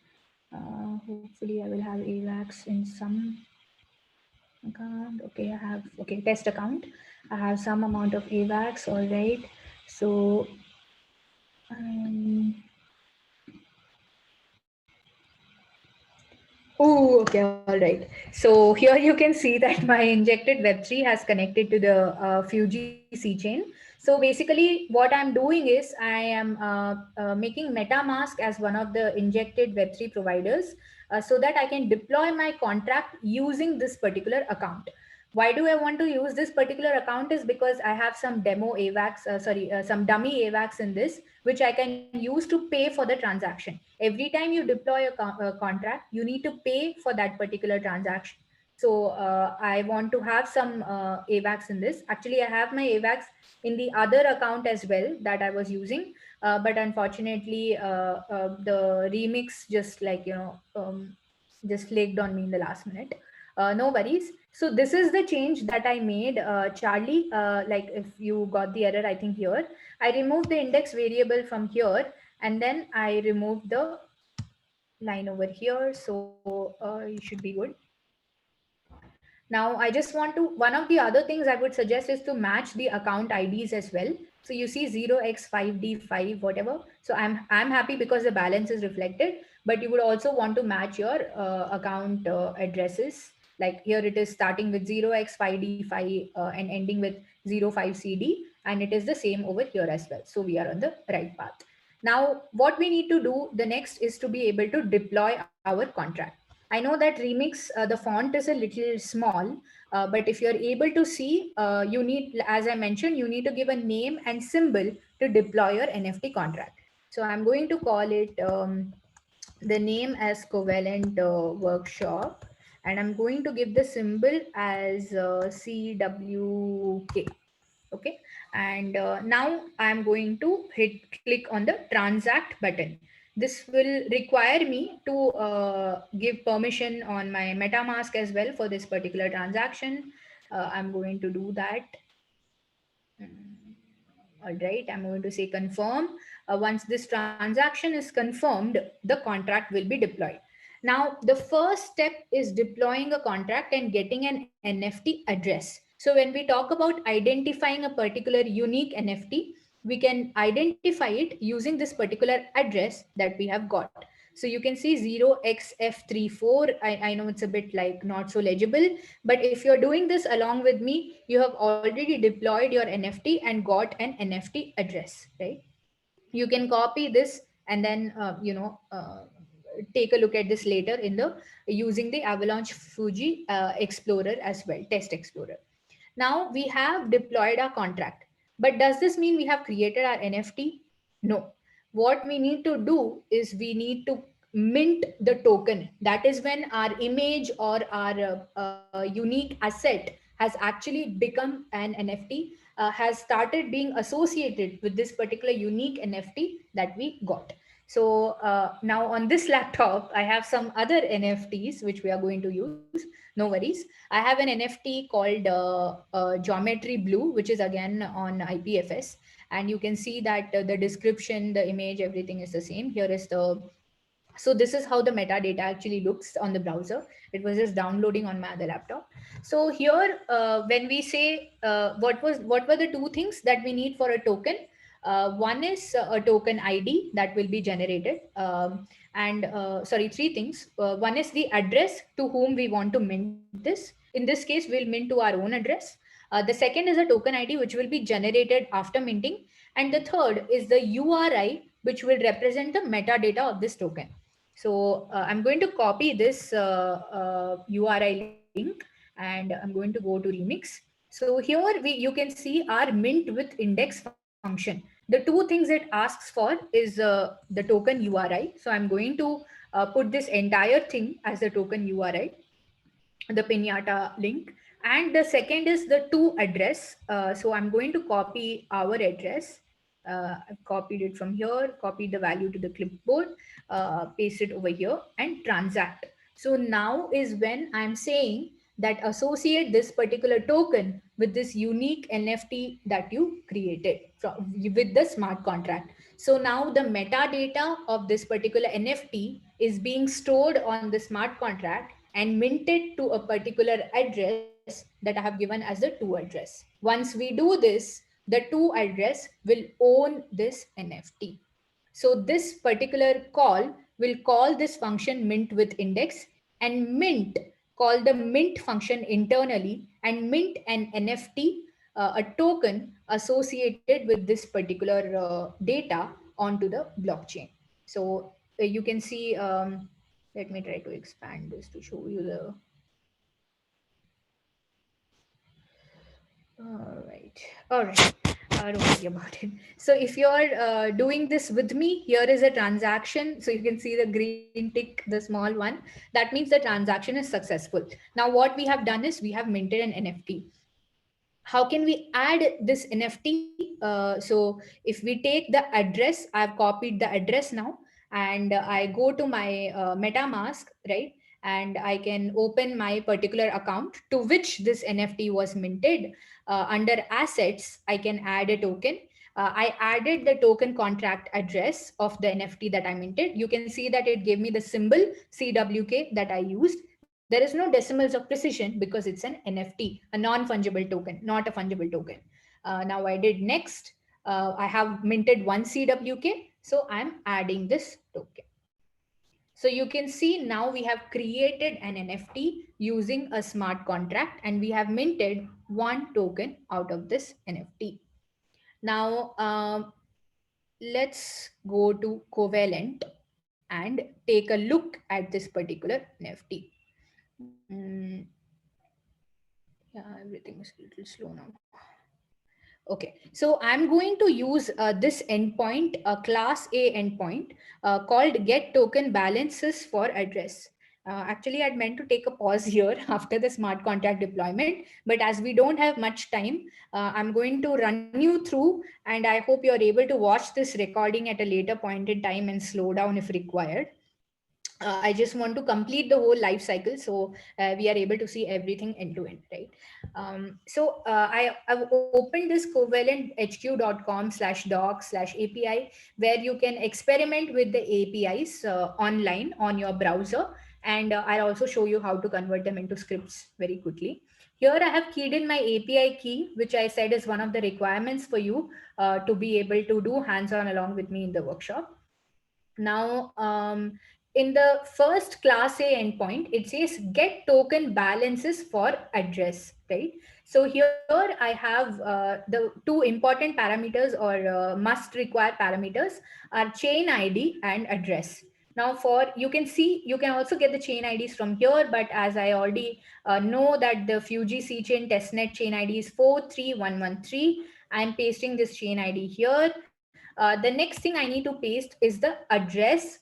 Hopefully I will have AVAX in some account. Okay, I have, okay, test account. I have some amount of AVAX, all right. So, oh, okay, all right. So here you can see that my injected Web3 has connected to the Fuji C chain. So basically what I'm doing is I am making MetaMask as one of the injected Web3 providers so that I can deploy my contract using this particular account. Why do I want to use this particular account is because I have some demo AVAX, some dummy AVAX in this, which I can use to pay for the transaction. Every time you deploy a contract, you need to pay for that particular transaction. So I want to have some AVAX in this. Actually, I have my AVAX in the other account as well that I was using. But unfortunately, the remix just just flagged on me in the last minute. No worries. So this is the change that I made, Charlie. Like if you got the error, I think here, I removed the index variable from here, and then I removed the line over here. So you should be good. Now, I just want to, one of the other things I would suggest is to match the account IDs as well. So you see 0x5d5, whatever. So I'm happy because the balance is reflected, but you would also want to match your account addresses. Like here it is starting with 0x5d5 and ending with 05cd, and it is the same over here as well. So we are on the right path. Now, what we need to do the next is to be able to deploy our contract. I know that Remix, the font is a little small, but if you're able to see, you need, as I mentioned, you need to give a name and symbol to deploy your NFT contract. So I'm going to call it the name as Covalent Workshop, and I'm going to give the symbol as CWK. Okay, and now I'm going to click on the transact button. This will require me to give permission on my MetaMask as well for this particular transaction. I'm going to do that. All right, I'm going to say confirm. Once this transaction is confirmed, the contract will be deployed. Now, the first step is deploying a contract and getting an NFT address. So when we talk about identifying a particular unique NFT, we can identify it using this particular address that we have got. So you can see 0xf34. I know it's a bit like not so legible, but if you're doing this along with me, you have already deployed your NFT and got an NFT address, right? You can copy this and then, take a look at this later in the using the Avalanche Fuji Explorer as well, Test Explorer. Now we have deployed our contract, but does this mean we have created our NFT? No. What we need to do is we need to mint the token. That is when our image or our unique asset has actually become an NFT, has started being associated with this particular unique NFT that we got. So now on this laptop, I have some other NFTs which we are going to use. No worries. I have an NFT called Geometry Blue, which is again on IPFS. And you can see that the description, the image, everything is the same. Here is so this is how the metadata actually looks on the browser. It was just downloading on my other laptop. So here, when we say what were the two things that we need for a token? One is a token ID that will be generated, and sorry, three things. One is the address to whom we want to mint this. In this case, we'll mint to our own address. The second is a token ID which will be generated after minting, and the third is the URI which will represent the metadata of this token. So I'm going to copy this URI link, and I'm going to go to Remix. So here you can see our mint with index function. The two things it asks for is the token URI. So I'm going to put this entire thing as the token URI, the pinata link. And the second is the to address. So I'm going to copy our address. I've copied it from here, copied the value to the clipboard, paste it over here and transact. So now is when I'm saying that associate this particular token with this unique NFT that you created with the smart contract. So now the metadata of this particular NFT is being stored on the smart contract and minted to a particular address that I have given as the to address. Once we do this, the to address will own this NFT. So this particular call will call this function mint with index, and mint call the mint function internally and mint an NFT, a token associated with this particular data onto the blockchain. So you can see, let me try to expand this to show you the. All right. Don't worry about it. So if you're doing this with me, here is a transaction. So you can see the green tick, the small one. That means the transaction is successful. Now what we have done is we have minted an NFT. How can we add this NFT? So if we take the address, I've copied the address now, and I go to my MetaMask, right? And I can open my particular account to which this NFT was minted. Under assets, I can add a token. I added the token contract address of the NFT that I minted. You can see that it gave me the symbol CWK that I used. There is no decimals of precision because it's an NFT, a non-fungible token, not a fungible token. Now I did next. I have minted one CWK, so I'm adding this token. So you can see now we have created an NFT using a smart contract, and we have minted one token out of this NFT. Now, let's go to Covalent and take a look at this particular NFT. Mm, yeah, everything is a little slow now. Okay, so I'm going to use this endpoint, a class A endpoint called get token balances for address. Actually, I'd meant to take a pause here after the smart contract deployment, but as we don't have much time, I'm going to run you through, and I hope you're able to watch this recording at a later point in time and slow down if required. I just want to complete the whole life cycle, so we are able to see everything end to end, right? I've opened this covalenthq.com/doc/API, where you can experiment with the APIs online on your browser, and I'll also show you how to convert them into scripts very quickly. Here I have keyed in my API key, which I said is one of the requirements for you to be able to do hands-on along with me in the workshop. Now, in the first class A endpoint, it says get token balances for address, right? So here I have the two important parameters or must require parameters are chain ID and address. Now you can see, you can also get the chain IDs from here, but as I already know that the Fuji C-chain testnet chain ID is 43113, I'm pasting this chain ID here. The next thing I need to paste is the address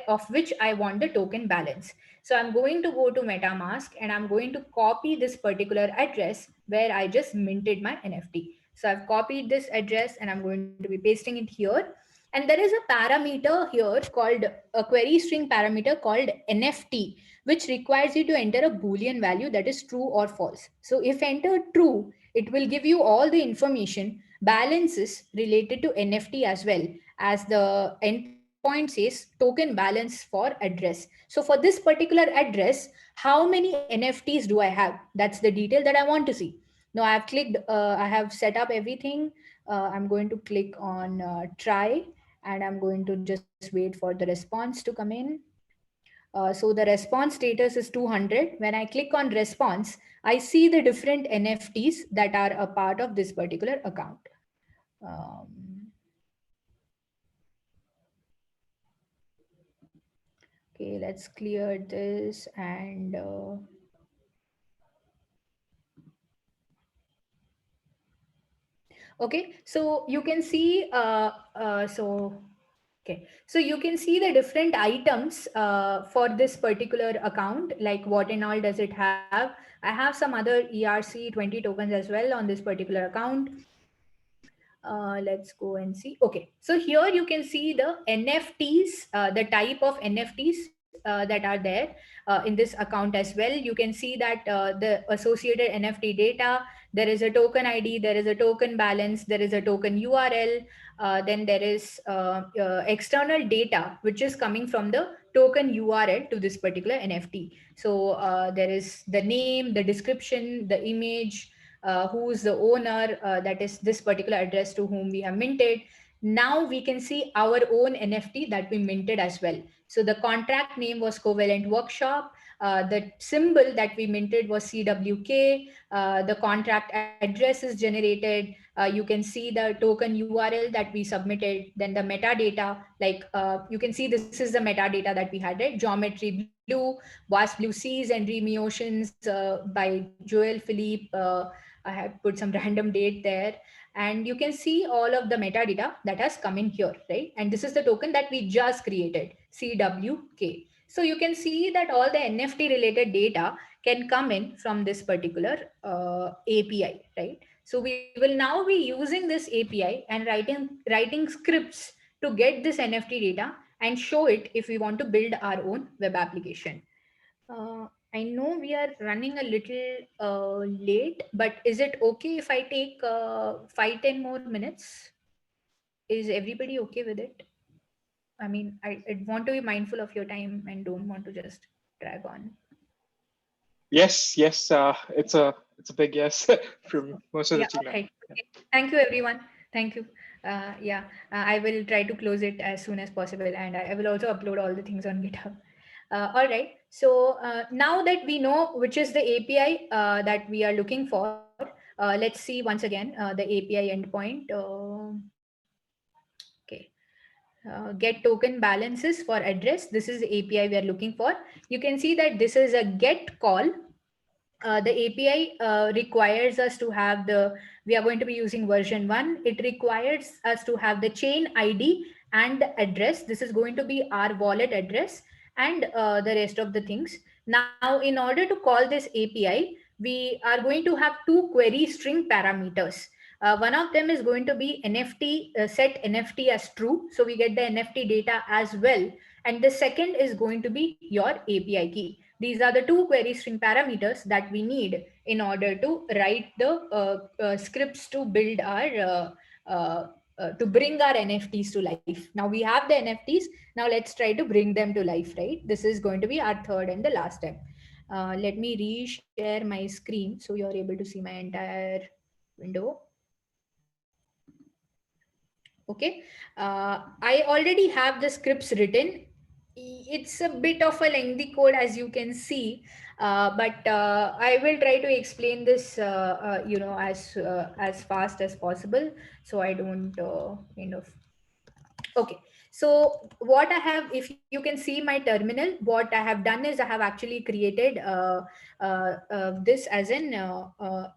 of which I want the token balance. So I'm going to go to MetaMask and I'm going to copy this particular address where I just minted my NFT. So I've copied this address and I'm going to be pasting it here. And there is a parameter here called a query string parameter called NFT, which requires you to enter a Boolean value that is true or false. So if entered true, it will give you all the information balances related to NFT as well, as the endpoint says token balance for address. So for this particular address, how many NFTs do I have? That's the detail that I want to see. Now I've clicked, I have set up everything. I'm going to click on try, and I'm going to just wait for the response to come in. So the response status is 200. When I click on response, I see the different NFTs that are a part of this particular account. Okay, let's clear this and okay, so you can see okay, so you can see the different items for this particular account, like what and all does it have. I have some other ERC20 tokens as well on this particular account. Let's go and see. Okay, so here you can see the NFTs, the type of NFTs that are there in this account as well. You can see that the associated NFT data, there is a token ID, there is a token balance, there is a token URL, then there is external data which is coming from the token URL to this particular NFT. So there is the name, the description, the image, who's the owner, that is this particular address to whom we have minted. Now we can see our own NFT that we minted as well. So the contract name was Covalent Workshop. The symbol that we minted was CWK. The contract address is generated. You can see the token URL that we submitted. Then the metadata, like you can see this is the metadata that we had, right? Geometry Blue, Vast Blue Seas and Dreamy Oceans by Joel Philippe. I have put some random date there, and you can see all of the metadata that has come in here, right? And this is the token that we just created, CWK. So you can see that all the NFT related data can come in from this particular API, right? So we will now be using this API and writing scripts to get this NFT data and show it if we want to build our own web application. I know we are running a little late, but is it okay if I take 5-10 more minutes? Is everybody okay with it? I mean, I want to be mindful of your time and don't want to just drag on. Yes, yes, it's a big yes from most of the team. Okay. Thank you, everyone. Thank you. I will try to close it as soon as possible, and I will also upload all the things on GitHub. All right. So now that we know which is the API that we are looking for, let's see once again the API endpoint. Okay. Get token balances for address. This is the API we are looking for. You can see that this is a get call. The API requires us to have we are going to be using version 1. It requires us to have the chain ID and the address. This is going to be our wallet address and the rest of the things. Now, in order to call this API, we are going to have two query string parameters. One of them is going to be NFT, set NFT as true. So we get the NFT data as well. And the second is going to be your API key. These are the two query string parameters that we need in order to write the scripts to build our to bring our NFTs to life. Now we have the NFTs. Now let's try to bring them to life, right? This is going to be our third and the last step. Let me reshare my screen so you're able to see my entire window. Okay, I already have the scripts written. It's a bit of a lengthy code, as you can see, but I will try to explain this as fast as possible, so I don't kind of. Okay, so what I have, if you can see my terminal, what I have done is I have actually created this as an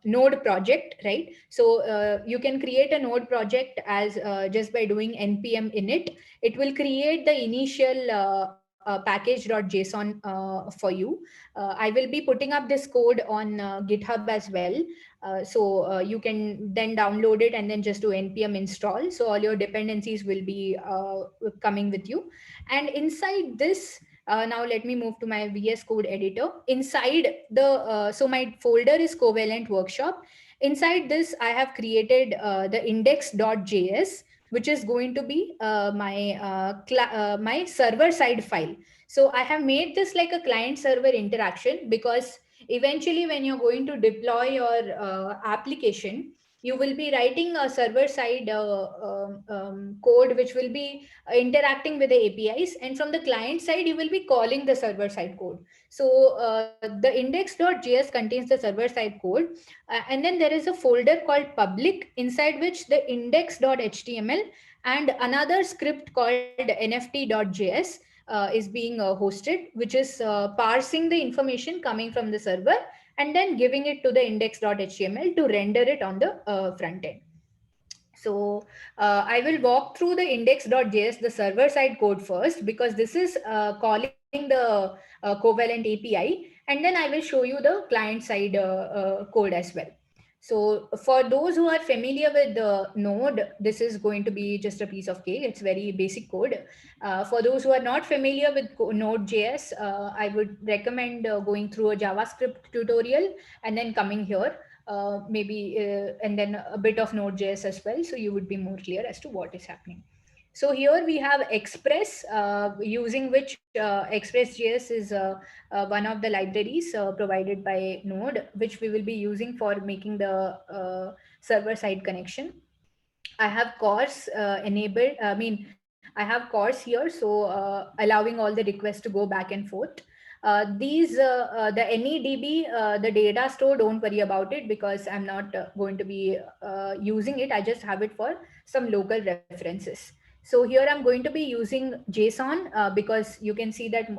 node project, right? So you can create a node project as just by doing npm init. It will create the initial package.json for you. I will be putting up this code on GitHub as well. So you can then download it and then just do npm install. So all your dependencies will be coming with you. And inside this, now let me move to my VS Code editor. Inside so my folder is Covalent Workshop. Inside this, I have created the index.js, which is going to be my server side file. So I have made this like a client server interaction, because eventually when you're going to deploy your application, you will be writing a server side code which will be interacting with the APIs, and from the client side you will be calling the server side code. So the index.js contains the server side code, and then there is a folder called public, inside which the index.html and another script called nft.js is being hosted, which is parsing the information coming from the server and then giving it to the index.html to render it on the front end. So I will walk through the index.js, the server side code first, because this is calling the Covalent API, and then I will show you the client side code as well. So for those who are familiar with the Node, this is going to be just a piece of cake. It's very basic code. For those who are not familiar with Node.js, I would recommend going through a JavaScript tutorial and then coming here, and then a bit of Node.js as well. So you would be more clear as to what is happening. So here we have Express, using which Express.js is one of the libraries provided by Node, which we will be using for making the server-side connection. I have CORS enabled. I have CORS here, so allowing all the requests to go back and forth. The AnyDB, the data store, don't worry about it, because I'm not going to be using it. I just have it for some local references. So here I'm going to be using JSON because you can see that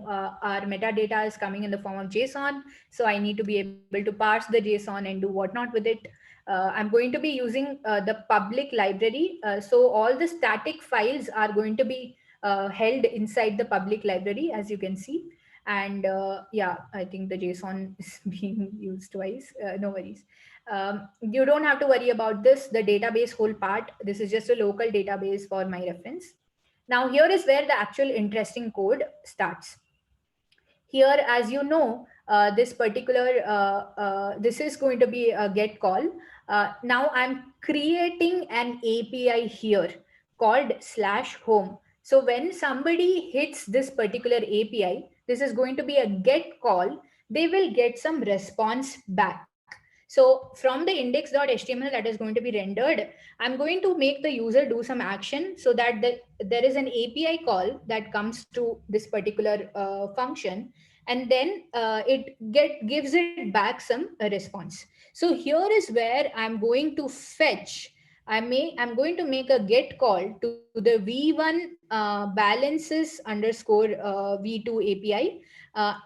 our metadata is coming in the form of JSON. So I need to be able to parse the JSON and do whatnot with it. I'm going to be using the public library. So all the static files are going to be held inside the public library, as you can see. And yeah, I think the JSON is being used twice. No worries. You don't have to worry about this, the database whole part. This is just a local database for my reference. Now here is where the actual interesting code starts. Here, as you know, this is going to be a get call. Now I'm creating an API here called /home. So when somebody hits this particular API, this is going to be a get call. They will get some response back. So from the index.html that is going to be rendered, I'm going to make the user do some action so that there is an API call that comes to this particular function, and then gives it back some response. So here is where I'm going to fetch. I'm going to make a get call to the v1 balances underscore v2 API,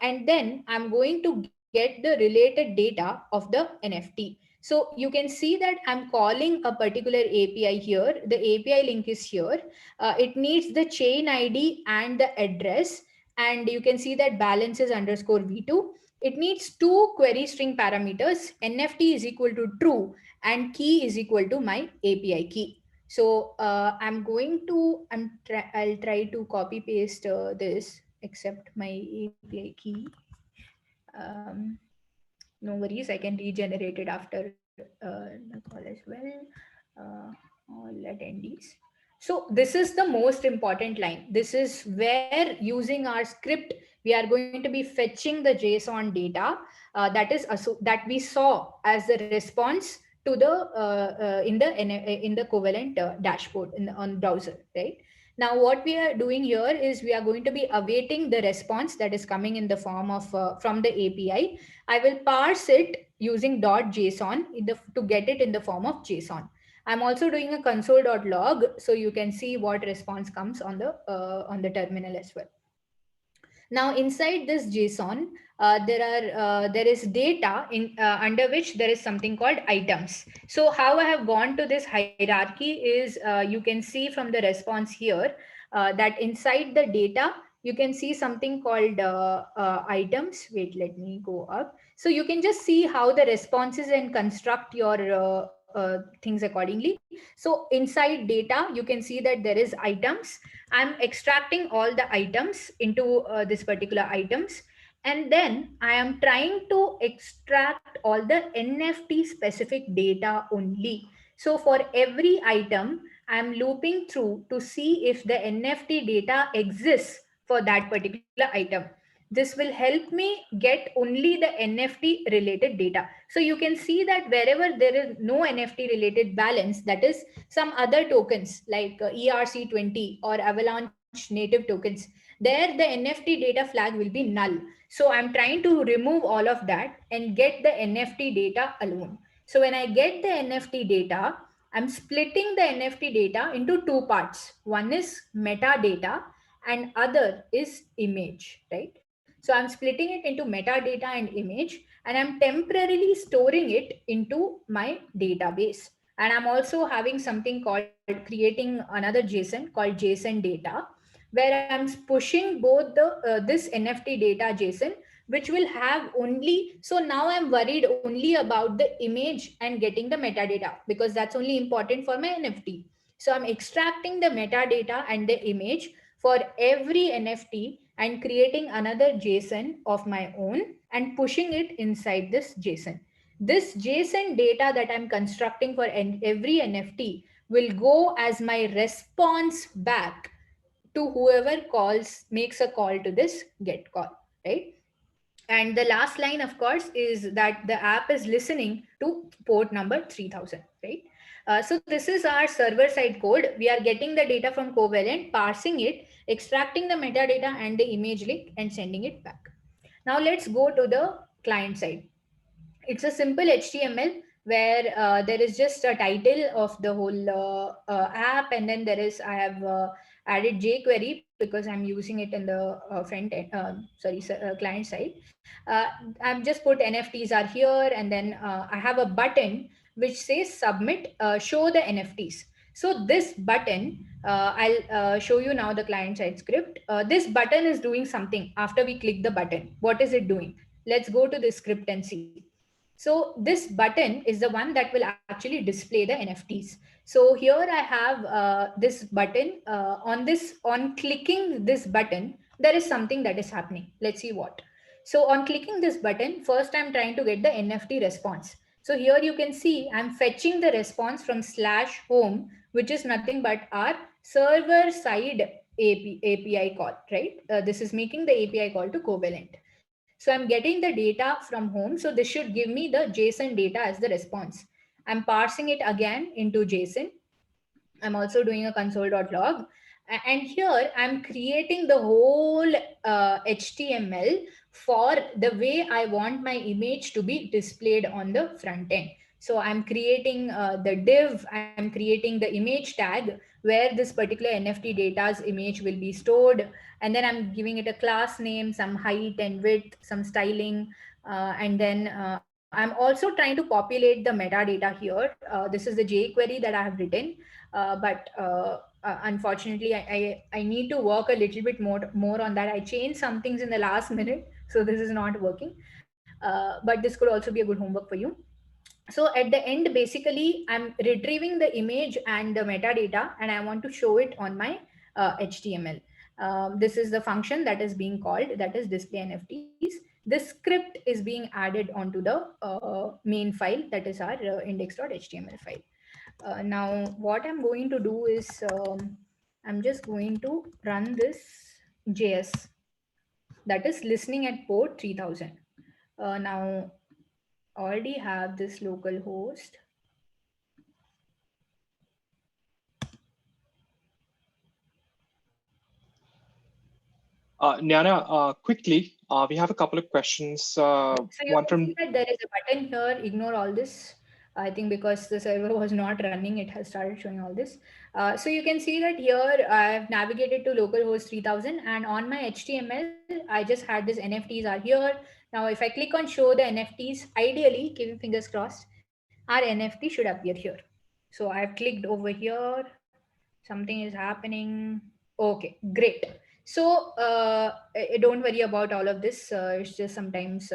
and then I'm going to get the related data of the NFT. So you can see that I'm calling a particular API here. The API link is here. It needs the chain ID and the address. And you can see that balances underscore v2. It needs two query string parameters. NFT is equal to true and key is equal to my API key. So I'll try to copy paste this, except my API key. No worries, I can regenerate it after the call as well. All attendees. So this is the most important line. This is where, using our script, we are going to be fetching the JSON data that we saw as a response to the in the Covalent dashboard on browser, right? Now, what we are doing here is we are going to be awaiting the response that is coming in the form of from the API. I will parse it using .json to get it in the form of JSON. I'm also doing a console.log so you can see what response comes on the terminal as well. Now inside this JSON, there is data under which there is something called items. So how I have gone to this hierarchy is you can see from the response here that inside the data you can see something called items. Wait, let me go up. So you can just see how the responses and construct your things accordingly. So inside data, you can see that there is items. I'm extracting all the items into this particular items. And then I am trying to extract all the NFT specific data only. So for every item, I'm looping through to see if the NFT data exists for that particular item. This will help me get only the NFT related data. So you can see that wherever there is no NFT related balance, that is some other tokens like ERC20 or Avalanche native tokens, there the NFT data flag will be null. So I'm trying to remove all of that and get the NFT data alone. So when I get the NFT data, I'm splitting the NFT data into two parts. One is metadata and other is image, right? So I'm splitting it into metadata and image, and I'm temporarily storing it into my database. And I'm also having something called creating another JSON called JSON data, where I'm pushing both this NFT data JSON, which will have only, so now I'm worried only about the image and getting the metadata because that's only important for my NFT. So I'm extracting the metadata and the image for every NFT and creating another JSON of my own and pushing it inside this JSON. This JSON data that I'm constructing for every NFT will go as my response back to whoever makes a call to this get call, right? And the last line, of course, is that the app is listening to port number 3000, right? So this is our server side code. We are getting the data from Covalent, parsing it, extracting the metadata and the image link and sending it back. Now let's go to the client side. It's a simple HTML where there is just a title of the whole app, and then I have added jQuery because I'm using it in the client side. I've just put NFTs are here, and then I have a button which says submit, show the NFTs. So this button, I'll show you now the client side script. This button is doing something after we click the button. What is it doing? Let's go to the script and see. So this button is the one that will actually display the NFTs. So here I have this button. On clicking this button, there is something that is happening. Let's see what. So on clicking this button, first I'm trying to get the NFT response. So here you can see I'm fetching the response from /home, which is nothing but our server side API call, right? This is making the API call to Covalent. So I'm getting the data from home. So this should give me the JSON data as the response. I'm parsing it again into JSON. I'm also doing a console.log. And here I'm creating the whole HTML for the way I want my image to be displayed on the front end. So I'm creating the div, I'm creating the image tag where this particular NFT data's image will be stored. And then I'm giving it a class name, some height and width, some styling. And then I'm also trying to populate the metadata here. This is the jQuery that I have written. But unfortunately, I need to work a little bit more on that. I changed some things in the last minute, so this is not working. But this could also be a good homework for you. So at the end, basically, I'm retrieving the image and the metadata, and I want to show it on my HTML. This is the function that is being called, that is display NFTs. This script is being added onto the main file, that is our index.html file. Now, what I'm going to do is I'm just going to run this JS, that is listening at port 3000. Now, already have this local host. Nyana, quickly, we have a couple of questions. So you One can from see that there is a button here, ignore all this. I think because the server was not running, it has started showing all this. So you can see that here I've navigated to localhost 3000, and on my HTML, I just had this NFTs are here. Now, if I click on show the NFTs, ideally, keeping fingers crossed, our NFT should appear here. So I've clicked over here. Something is happening. Okay, great. So don't worry about all of this. It's just sometimes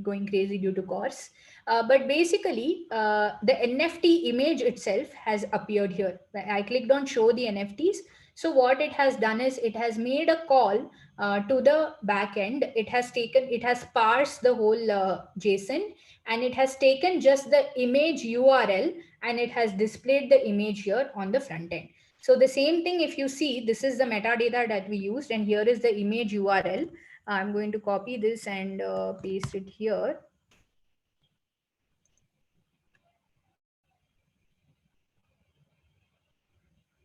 going crazy due to course. But basically, the NFT image itself has appeared here. I clicked on show the NFTs. So what it has done is it has made a call to the backend. It has parsed the whole JSON, and it has taken just the image URL, and it has displayed the image here on the front end. So the same thing, if you see, this is the metadata that we used, and here is the image URL. I'm going to copy this and paste it here.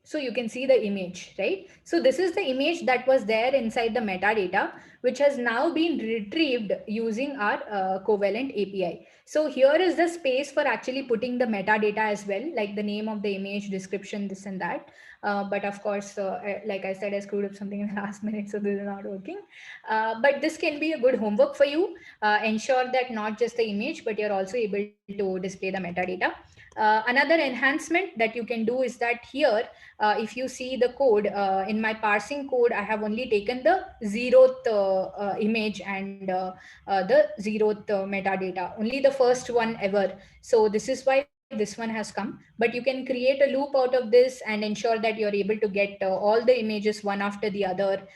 So you can see the image, right? So this is the image that was there inside the metadata, which has now been retrieved using our Covalent API. So here is the space for actually putting the metadata as well, like the name of the image, description, this and that. But of course, like I said, I screwed up something in the last minute, so this is not working. But this can be a good homework for you. Ensure that not just the image, but you're also able to display the metadata. Another enhancement that you can do is that here, if you see the code, in my parsing code, I have only taken the 0th image and the 0th metadata, only the first one ever. So this is why this one has come. But you can create a loop out of this and ensure that you're able to get all the images one after the other,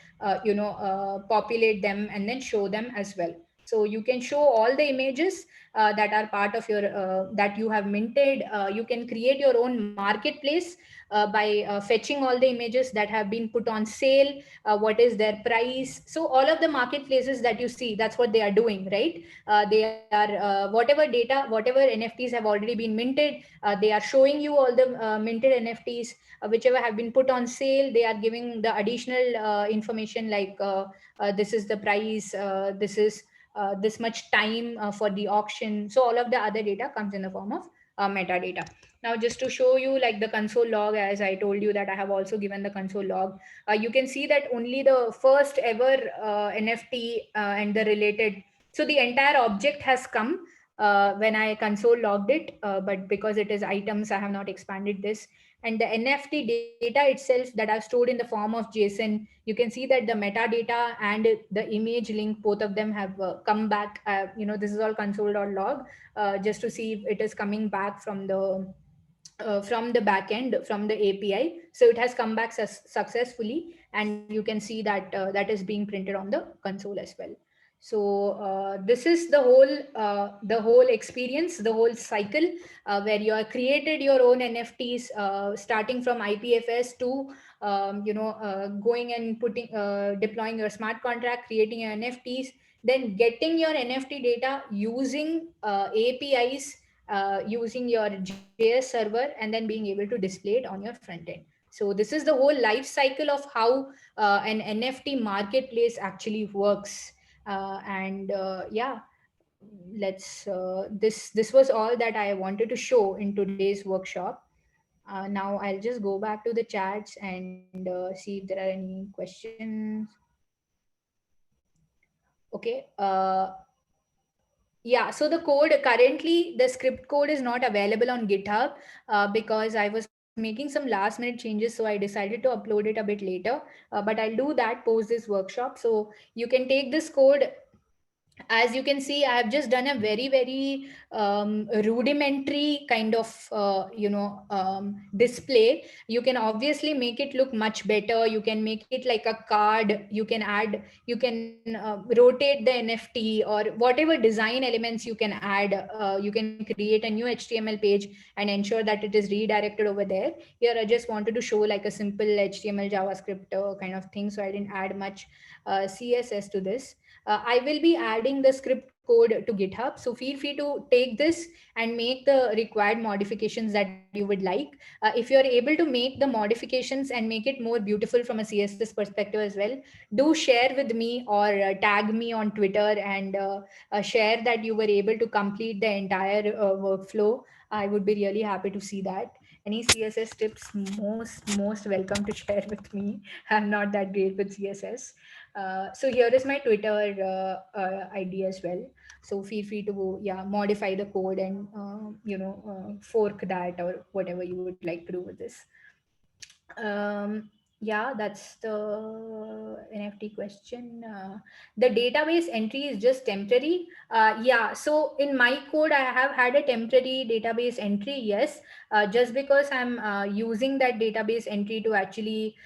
populate them and then show them as well. So you can show all the images that are part of your that you have minted. You can create your own marketplace by fetching all the images that have been put on sale, what is their price. So all of the marketplaces that you see, that's what they are doing, right? They are whatever data, whatever NFTs have already been minted, they are showing you all the minted NFTs, whichever have been put on sale. They are giving the additional information like this is the price, this is this much time for the auction. So all of the other data comes in the form of metadata. Now, just to show you like the console log, as I told you that I have also given the console log, you can see that only the first ever NFT and the related, so the entire object has come when I console logged it, but because it is items, I have not expanded this. And the NFT data itself that I've stored in the form of JSON, you can see that the metadata and the image link, both of them have come back. This is all console.log, just to see if it is coming back from the backend, from the API. So it has come back successfully, and you can see that that is being printed on the console as well. So this is the whole experience, the whole cycle, where you have created your own NFTs, starting from IPFS to going and deploying your smart contract, creating your NFTs, then getting your NFT data using APIs, using your JS server, and then being able to display it on your front end. So this is the whole life cycle of how an NFT marketplace actually works. Yeah, this was all that I wanted to show in today's workshop. Now I'll just go back to the chats and see if there are any questions. Okay. Yeah, so the code currently, the script code is not available on GitHub because I was making some last minute changes, so I decided to upload it a bit later. But I'll do that post this workshop. So you can take this code. As you can see, I have just done a very rudimentary kind of display. You can obviously make it look much better. You can make it like a card. You can rotate the NFT or whatever design elements you can add. You can create a new HTML page and ensure that it is redirected over there. Here I just wanted to show like a simple HTML JavaScript kind of thing, so I didn't add much CSS to this. I will be adding the script code to GitHub. So feel free to take this and make the required modifications that you would like. If you're able to make the modifications and make it more beautiful from a CSS perspective as well, do share with me or tag me on Twitter and share that you were able to complete the entire workflow. I would be really happy to see that. Any CSS tips, most welcome to share with me. I'm not that great with CSS. So here is my Twitter ID as well. So feel free to modify the code and fork that or whatever you would like to do with this. Yeah, that's the NFT question. The database entry is just temporary. Yeah, so in my code, I have had a temporary database entry, yes, just because I'm using that database entry to actually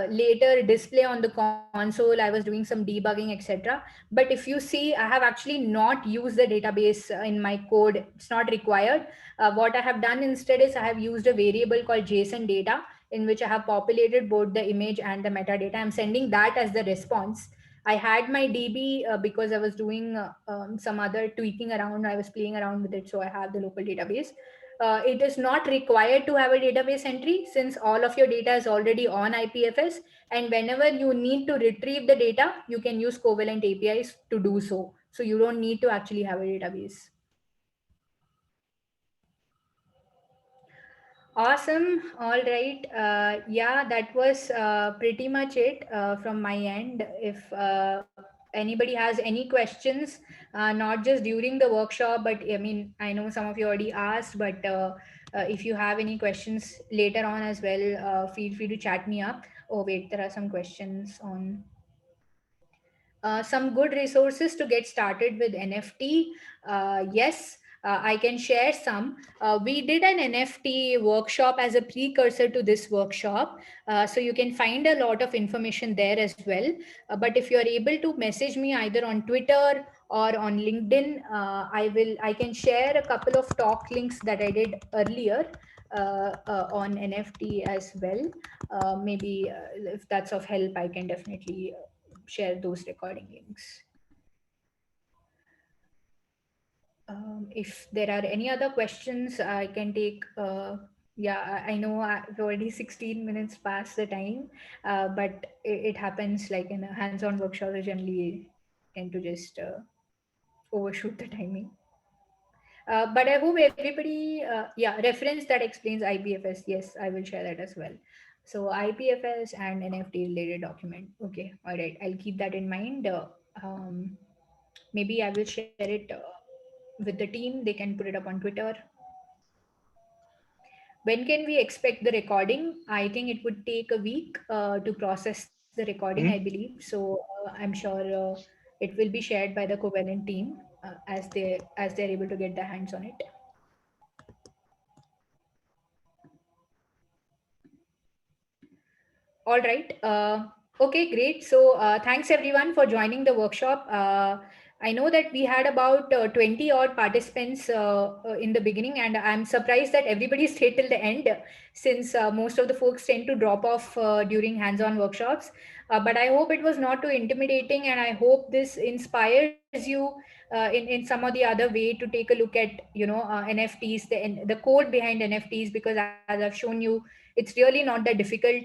later display on the console. I was doing some debugging, etc. But if you see, I have actually not used the database in my code. It's not required. What I have done instead is I have used a variable called JSON data, in which I have populated both the image and the metadata. I'm sending that as the response. I had my DB because I was doing some other tweaking around. I was playing around with it, so I have the local database. It is not required to have a database entry since all of your data is already on IPFS. And whenever you need to retrieve the data, you can use Covalent APIs to do so. So you don't need to actually have a database. Awesome. All right. Yeah, that was pretty much it from my end. If anybody has any questions, not just during the workshop, but I mean, I know some of you already asked, but if you have any questions later on as well, feel free to chat me up. Oh, wait, there are some questions on some good resources to get started with NFT. Yes, I can share some. We did an NFT workshop as a precursor to this workshop. So you can find a lot of information there as well. But if you're able to message me either on Twitter or on LinkedIn, I can share a couple of talk links that I did earlier on NFT as well. Maybe if that's of help, I can definitely share those recording links. If there are any other questions, I can take. Yeah, I know I've already 16 minutes past the time, but it happens like in a hands-on workshop. I generally tend to just overshoot the timing. But I hope everybody, yeah, reference that explains IPFS. Yes, I will share that as well. So IPFS and NFT related document. Okay, all right. I'll keep that in mind. Maybe I will share it with the team. They can put it up on Twitter. When can we expect the recording? I think it would take a week to process the recording, I believe. So I'm sure it will be shared by the Covalent team as they're able to get their hands on it. All right. Okay, great. So thanks everyone for joining the workshop. I know that we had about 20 odd participants in the beginning, and I'm surprised that everybody stayed till the end, since most of the folks tend to drop off during hands-on workshops. But I hope it was not too intimidating, and I hope this inspires you in some or the other way to take a look at, NFTs, the code behind NFTs, because as I've shown you, it's really not that difficult.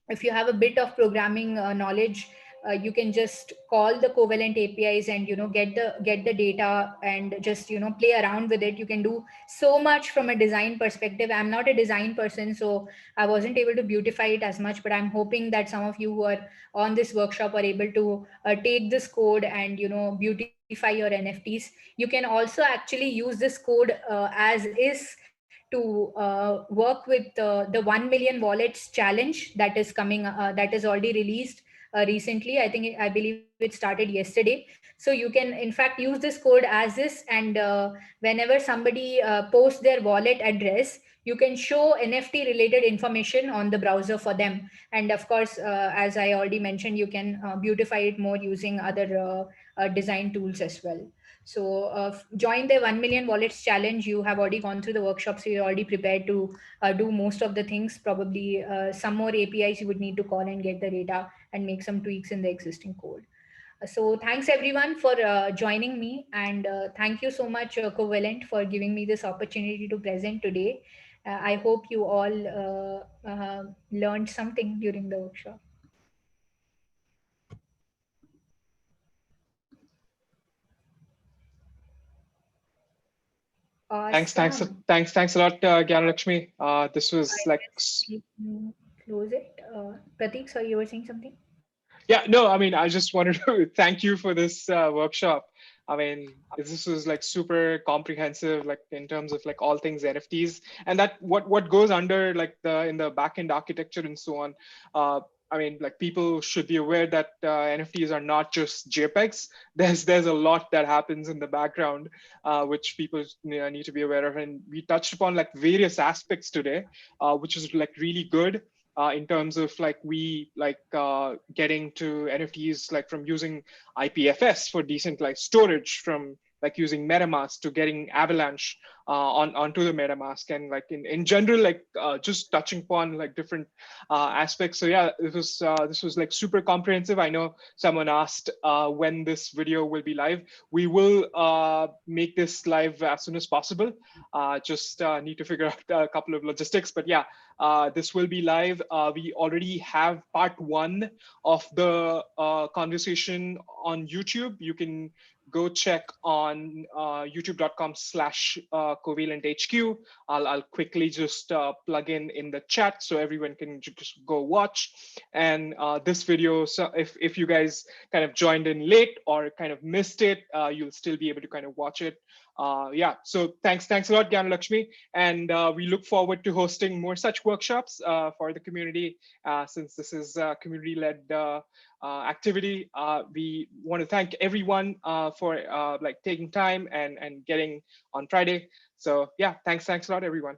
If you have a bit of programming knowledge, you can just call the Covalent APIs and get the data and just play around with it. You can do so much from a design perspective. I'm not a design person, so I wasn't able to beautify it as much, but I'm hoping that some of you who are on this workshop are able to take this code and beautify your NFTs. You can also actually use this code as is to work with the 1 million wallets challenge that is coming, that is already released recently. I believe it started yesterday. So you can in fact use this code as is, and whenever somebody posts their wallet address, you can show NFT related information on the browser for them. And of course, as I already mentioned, you can beautify it more using other design tools as well. So join the 1 million wallets challenge. You have already gone through the workshop, so you're already prepared to do most of the things. Probably some more APIs you would need to call and get the data and make some tweaks in the existing code. So thanks everyone for joining me, and thank you so much, Covalent, for giving me this opportunity to present today. I hope you all learned something during the workshop. Awesome. Thanks a lot, Gyanalakshmi. This was like, Close it. Prateek, sorry, you were saying something? yeah, no, I mean, I just wanted to thank you for this workshop. I mean, this was like super comprehensive, like in terms of like all things NFTs, and that what goes under like in the backend architecture and so on. I mean, like people should be aware that NFTs are not just JPEGs. There's a lot that happens in the background, which people need to be aware of. And we touched upon like various aspects today, which is like really good. In terms of like getting to NFTs like from using IPFS for decentralized storage, from like using MetaMask to getting Avalanche onto the MetaMask, and like in general, like just touching upon like different aspects. So yeah, this was like super comprehensive. I know someone asked when this video will be live. We will make this live as soon as possible. Just need to figure out a couple of logistics, but yeah, this will be live. We already have part 1 of the conversation on YouTube. You can go check on youtube.com/covalenthq. I'll quickly just plug in the chat so everyone can just go watch. And this video, so if you guys kind of joined in late or kind of missed it, you'll still be able to kind of watch it. Yeah, so thanks a lot, Gyanalakshmi, and we look forward to hosting more such workshops for the community, since this is a community-led activity. We want to thank everyone for like taking time and getting on Friday. So yeah, thanks a lot, everyone.